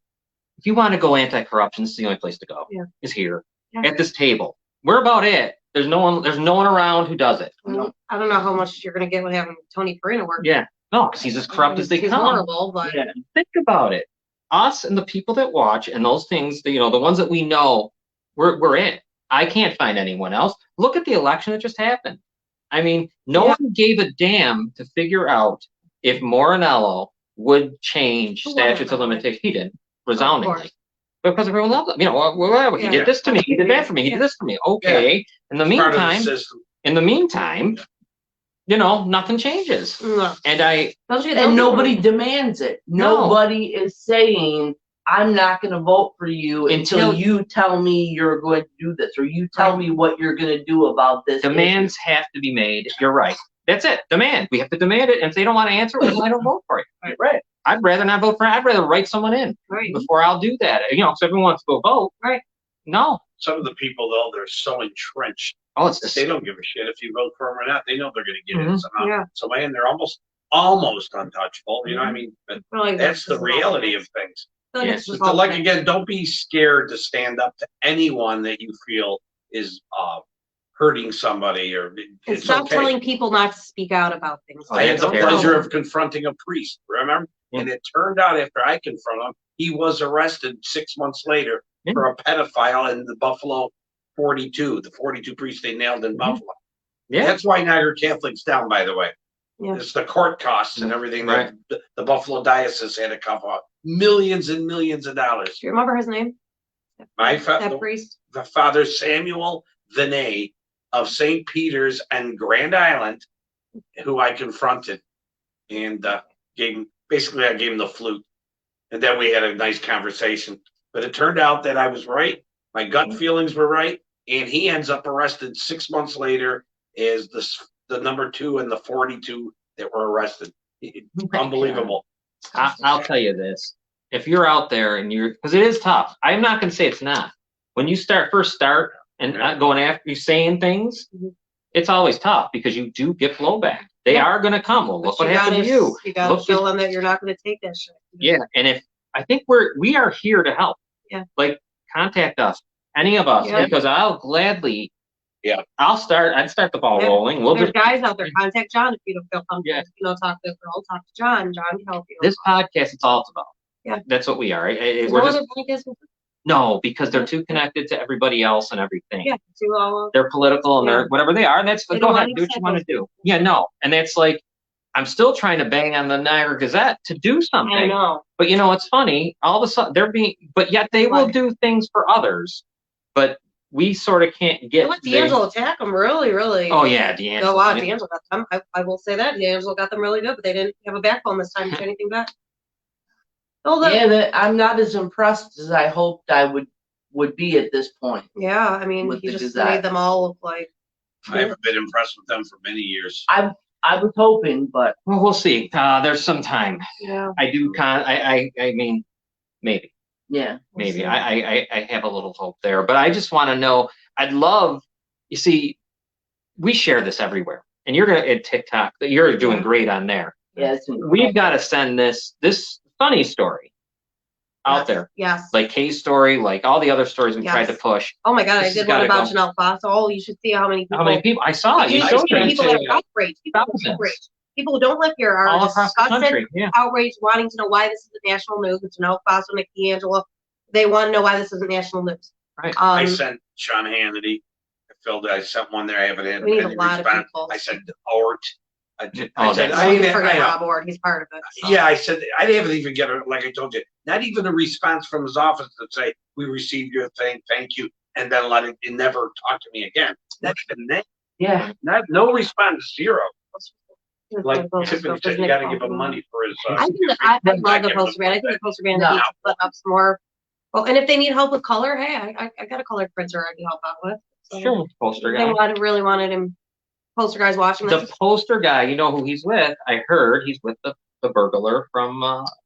If you want to go anti-corruption, this is the only place to go. Yeah. Is here at this table. We're about it. There's no one around who does it. I don't know how much you're gonna get with having Tony Farina work. Yeah, no, because he's as corrupt as they come. He's horrible, but think about it. Us and the people that watch and those things, the ones that we know, we're in. I can't find anyone else. Look at the election that just happened. I mean, no one gave a damn to figure out if Morinello would change Who statutes of wouldn't? limitations. He did, Of resoundingly. course. Because everyone loved him. You know, well, he Yeah. did this to me, he did that for me, he did this for me. Okay. In the Part of the meantime, system. you know, nothing changes. No. And I, And nobody demands it. No. Nobody is saying, I'm not gonna vote for you until Until- you tell me you're going to do this, or you tell me what you're gonna do about this. demands have to be made. You're right. That's it. Demand. We have to demand it. And if they don't want to answer it, then I don't vote for it. issue. Right. I'd rather not vote for it. I'd rather write someone in Right. before I'll do that. You know, because everyone wants to go vote. Right. No. Some of the people though, they're so entrenched Oh, it's that just, they don't give a shit if you vote for them or not. They know they're going to get in Mhm. somehow. Yeah. So man, they're almost untouchable. You know what I mean? But that's the reality of things. Yes, But like again, don't be scared to stand up to anyone that you feel is hurting somebody or And it's stop okay. telling people not to speak out about things. I had the Don't pleasure tell of confronting a priest, remember? Yeah. And it turned out after I confronted him, he was arrested 6 months later Yeah. for a pedophile in the Buffalo 42, the 42 priests they nailed in Buffalo. yeah. That's why Niagara Catholic's down, by the way. Yeah. It's the court costs and everything Right. that the Buffalo diocese had to cough up millions and millions of dollars. Do you remember his name? That priest? The Father Samuel Vinay of St. Peter's and Grand Island, who I confronted and gave him, basically I gave him the flute. And then we had a nice conversation. But it turned out that I was right. My gut feelings were right. And he ends up arrested 6 months later as the number 2 and the 42 that were arrested. Unbelievable. I'll tell you this. If you're out there and because it is tough. I'm not going to say it's not. When you first start and not going after you saying things, Mhm. it's always tough because you do get blowback. They Yeah. are going to come. Well, look But what happened to you. You gotta Look show them that you're not gonna take that shit. Yeah, and if I think we are here to help. Yeah. Like contact us, any of us, Yeah. because I'll gladly. Yeah. I'd start the ball Yeah. rolling. We'll There's just guys out there, contact John if you don't feel comfortable. Yeah. You know, talk to a girl, talk to John. John can help you. this podcast. It's all it's about. Yeah. That's what we are. There's We're no just other podcast with- no, because they're too connected to everybody else and everything. Yeah, do all. They're political and Yeah. they're whatever they are. And that's They go don't ahead, wanna do what you accept want to those do. Yeah, no, and that's like I'm still trying to bang on the Niagara Gazette to do something. I know. But you know, it's funny. All of a sudden, but yet they will do things for others. But we sort of can't They get. let D'Angelo attack them really, really. Oh yeah, D'Angelo. Go out, D'Angelo got them. I will say that D'Angelo got them really good, but they didn't have a backbone this time to do anything back. Oh, Yeah, I'm not as impressed as I hoped I would be at this point. yeah. I mean, With he the just Gazette. made them all look like. I haven't been impressed with them for many years. I was hoping, but Well, we'll see. There's some time. Yeah. I do. I mean, maybe. yeah. We'll Maybe see. I have a little hope there, but I just want to know. I'd love. You see, we share this everywhere, and you're gonna at TikTok. You're doing great on there. Yeah, We've got to send this funny story out Yes, there, Yes. like Kay's story, like all the other stories we tried to Yes. push. Oh my God, I this has did one gotta about go. Janelle Foster. Oh, you should see how many people. How many people I saw? You You should showed see me. people that are outraged. People that are Thousands. outraged. People who don't live here are All across the disgusted, country. Yeah. outraged, wanting to know why this isn't national news. It's Janelle Foster, Nick D'Angelo. They want to know why this isn't national news. Right. I sent Sean Hannity. I sent one there. I haven't had We need a any lot of response. people. I said Ort. I Oh, said that's- I Don't ain't- forget I know. Rob Ward. He's part of it. So. Yeah, I said I haven't even get like I told you, not even a response from his office to say we received your thing, thank you, and then let it never talk to me again. That's been that. Yeah. No response, zero. Like Those Tiffany stuff said, is you got to Nick give him Foster. money for his. I think that I love the poster band. I think the poster band No. needs to put up some more. Well, and if they need help with color, hey, I got a colored printer I can help out with. So Sure, poster They guy. really wanted him. Poster guys watching The this. poster guy, you know who he's with? I heard he's with the burglar from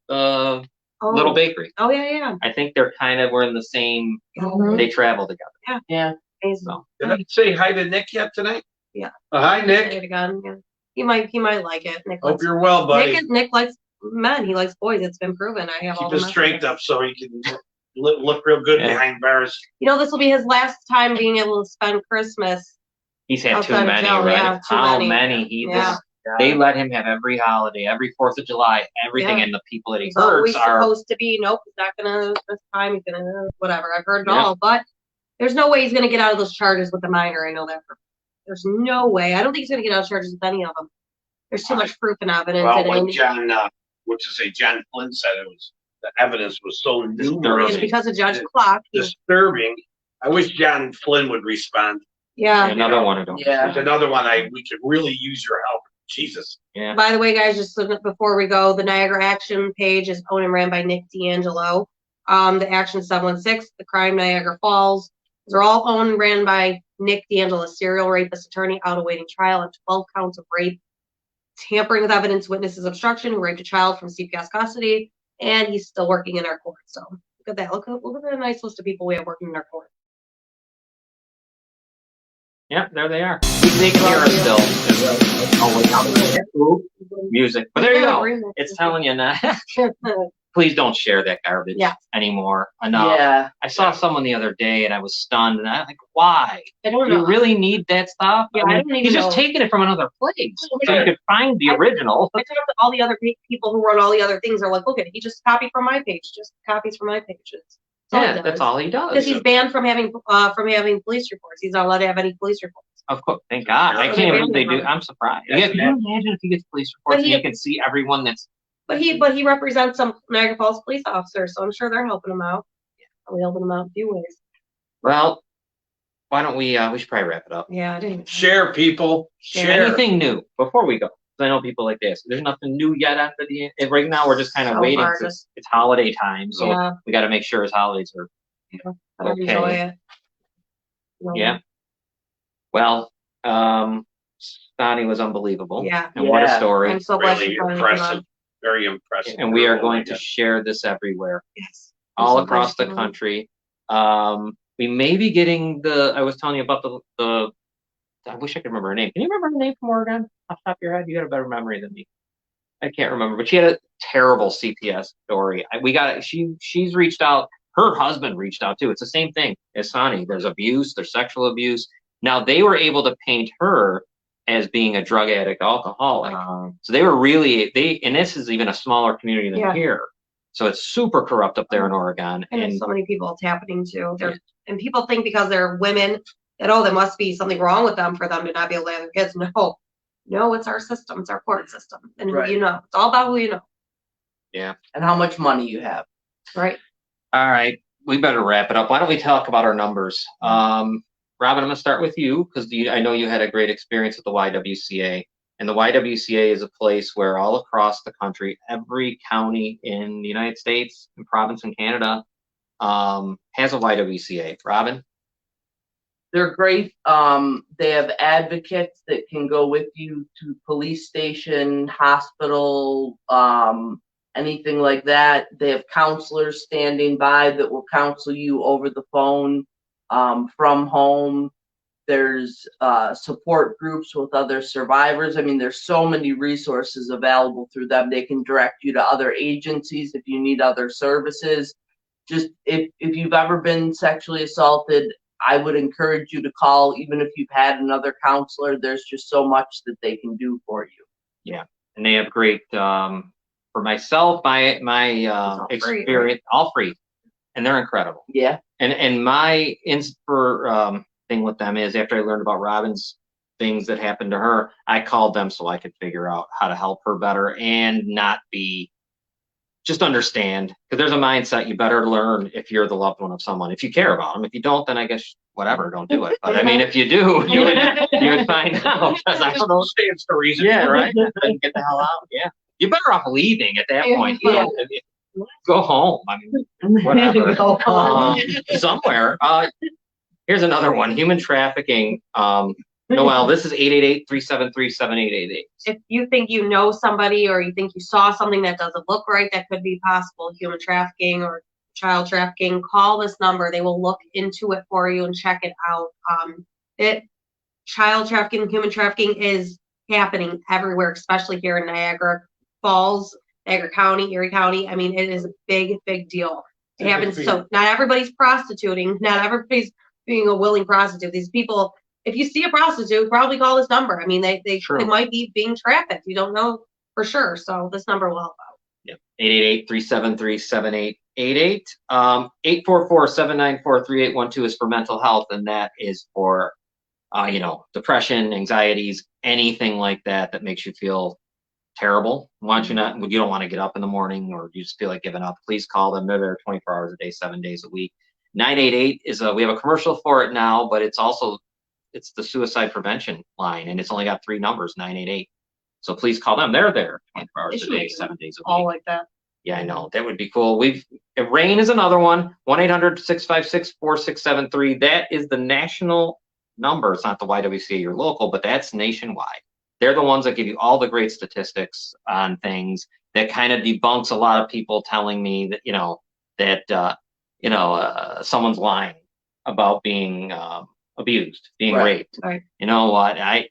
the Oh. Little Bakery. Oh yeah. I think they're we're in the same. Mhm. They travel together. Yeah. Amazing. So Did I say hi to Nick yet tonight? Yeah. Hi, Nick. Say it again, yeah. He might like it. Nick Hope likes, you're well, buddy. Nick likes men. He likes boys. It's been proven. I have all Keep the his strength up so he can look real good Yeah. behind bars. You know, this will be his last time being able to spend Christmas. he's had too Outside of many, jail, right? yeah, too How many. many? Yeah. They let him have every holiday, every 4th of July, everything, Yeah. and the people that he He's always hurts are. supposed to be. Nope, he's not gonna this time. He's gonna whatever. I've heard it Yeah. all, but there's no way he's gonna get out of those charges with the minor. I know that. There's no way. I don't think he's gonna get out charges with any of them. There's too much proof and evidence. Well, and when John, John Flynn said the evidence was so numerous, and because of Judge Clark, disturbing. I wish John Flynn would respond. yeah. Another one of them. Yeah. There's another one we could really use your help. Jesus. Yeah. By the way, guys, just so that before we go, the Niagara Action page is owned and ran by Nick D'Angelo. The Action 716, the Crime Niagara Falls, they're all owned and ran by Nick D'Angelo, serial rapist attorney out awaiting trial on 12 counts of rape, tampering with evidence, witnesses, obstruction, who raped a child from CPS custody, and he's still working in our court. So look at that. Look at the nice list of people we have working in our court. Yep, there they are. They can hear us still. Music. But there you go. It's telling you now. Please don't share that garbage anymore. Enough. Yeah. I saw someone the other day and I was stunned and I'm like, why? I don't You know. really need that stuff? Yeah, I don't even He's just know. taking it from another place. So you could find the original. I talked to all the other people who run all the other things are like, look at it. He just copied from my page. Just copies from my pages. Yeah, that's all he does. Because he's banned from having police reports. He's not allowed to have any police reports. Of course, thank God. I can't believe they do. I'm surprised. Yeah, can you imagine if he gets police reports and you can see everyone that's. But he represents some Niagara Falls police officers, so I'm sure they're helping him out. Probably helping him out in a few ways. Well, why don't we should probably wrap it up. Yeah, I didn't. Share, people. Share. Anything new before we go? 'Cause I know people like this. There's nothing new yet after the. Right now, we're just kind of So waiting. hard. It's holiday time, so Yeah. we got to make sure his holidays are. I enjoy Okay. it. No. Yeah. Well, Sonny was unbelievable. Yeah. And what a Yeah. story. I'm so glad Really you finally impressive. came on. Very impressive. And we are girl. going to share this everywhere, Yes. I'm all so glad across you the came on. country. We may be getting I was telling you about the I wish I could remember her name. Can you remember her name from Oregon? Off the top of your head? You got a better memory than me. I can't remember, but she had a terrible CPS story. She's reached out. Her husband reached out too. It's the same thing as Sonny. There's abuse, there's sexual abuse. Now they were able to paint her as being a drug addict, alcoholic. So they were and this is even a smaller community than here. So it's super corrupt up there in Oregon. And there's so many people it's happening to. And people think because they're women that, there must be something wrong with them for them to not be able to have their kids. No, it's our system. It's our court system. And Right. who you know. It's all about who you know. Yeah. And how much money you have. Right. All right. We better wrap it up. Why don't we talk about our numbers? Robin, I'm going to start with you because I know you had a great experience with the YWCA. And the YWCA is a place where all across the country, every county in the United States and province in Canada has a YWCA. Robin? They're great. They have advocates that can go with you to police station, hospital, anything like that. They have counselors standing by that will counsel you over the phone, from home. There's support groups with other survivors. I mean, there's so many resources available through them. They can direct you to other agencies if you need other services. Just if you've ever been sexually assaulted, I would encourage you to call, even if you've had another counselor. There's just so much that they can do for you. Yeah. And they have great, for myself, my experience, all free. And they're incredible. Yeah. And my thing with them is after I learned about Robin's things that happened to her, I called them so I could figure out how to help her better and not just understand, because there's a mindset you better learn if you're the loved one of someone. If you care about them, if you don't, then I guess whatever, don't do it. But I mean, if you do, you would find out. Because I don't know. Stands to reason. Yeah, right. Then get the hell out. Yeah, you're better off leaving at that point. Yeah. Go home. I mean, whatever. Somewhere. Here's another one: human trafficking. Noelle, this is 888-373-7888. If you think you know somebody or you think you saw something that doesn't look right, that could be possible human trafficking or child trafficking, call this number. They will look into it for you and check it out. Child trafficking, human trafficking is happening everywhere, especially here in Niagara Falls, Niagara County, Erie County. I mean, it is a big, big deal. It happens. So not everybody's prostituting. Not everybody's being a willing prostitute. These people, if you see a prostitute, probably call this number. I mean, they might be being trafficked. You don't know for sure. So this number will help out. Yep. 888-373-7888. 844-794-3812 is for mental health, and that is for depression, anxieties, anything like that that makes you feel terrible. You don't want to get up in the morning or you just feel like giving up, please call them. They're there 24 hours a day, 7 days a week. 988 is we have a commercial for it now, but it's the suicide prevention line, and it's only got 3 numbers, 988. So please call them. They're there 24 hours a day, 7 days a week. All like that. Yeah, I know. That would be cool. RAIN is another one, 1-800-656-4673. That is the national number. It's not the YWCA, your local, but that's nationwide. They're the ones that give you all the great statistics on things that kind of debunks a lot of people telling me that, someone's lying about being abused, being raped. Right. You know what? I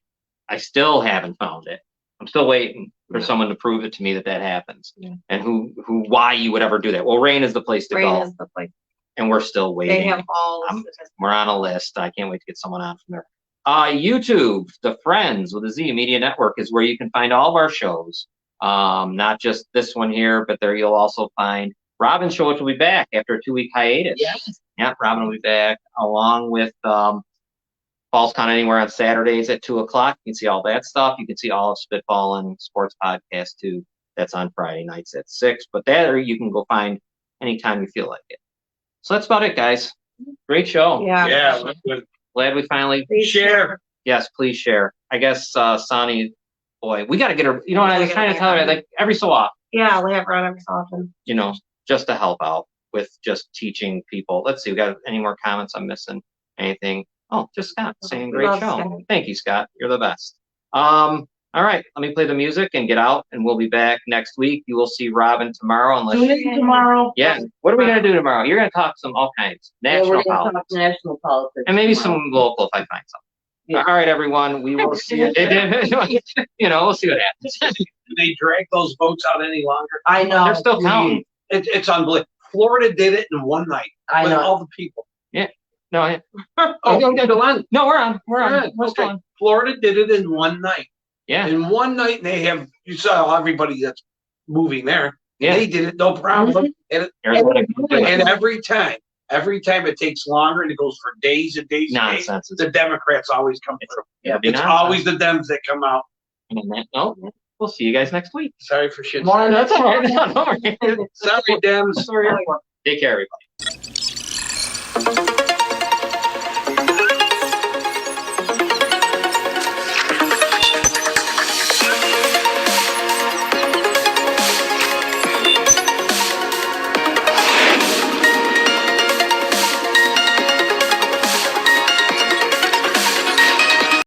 still haven't found it. I'm still waiting for someone to prove it to me that happens. Yeah. And why you would ever do that. Well, RAIN is the place to go. RAIN is the place. And we're still waiting. They have all the statistics. We're on a list. I can't wait to get someone on from there. YouTube, the Friends with a Z Media Network is where you can find all of our shows. Not just this one here, but there you'll also find Robin's show, which will be back after a 2-week hiatus. Yes. Yeah, Robin will be back along with Falls Count Anywhere on Saturdays at 2:00. You can see all that stuff. You can see all of Spitball and Sports Podcast too. That's on Friday nights at 6. But that you can go find anytime you feel like it. So that's about it, guys. Great show. Yeah. Glad we finally Share. Yes, please share. I guess Sonny, boy, we got to get her. You know what I was trying to tell her, like every so often. Yeah, we have her on every so often. Just to help out with just teaching people. Let's see, we got any more comments I'm missing? Anything? Oh, just Scott saying great show. Scott. Thank you, Scott. You're the best. All right, let me play the music and get out, and we'll be back next week. You will see Robin tomorrow, unless Tune in tomorrow. Yeah. What are we gonna do tomorrow? You're gonna talk some all kinds national We're gonna politics, talk national politics. and maybe tomorrow. some local if I find something. Yeah. All right, everyone. We will see you. We'll see what happens. Do they drag those votes out any longer? I know. They're still counting. It's unbelievable. Florida did it in one night. I with know. all the people. No, Still on? no, we're on. We're on. Good. We're still Okay. on. Florida did it in one night. Yeah. In one night, you saw everybody that's moving there. Yeah. They did it no problem. Arizona can do it. And every time it takes longer and it goes for days and days and days. Nonsense. The Democrats always come through. It'll be It's nonsense. always the Dems that come out. No, we'll see you guys next week. Sorry for shit. Tomorrow That's all right. No, don't worry. Sorry, Dems. Take care, everybody.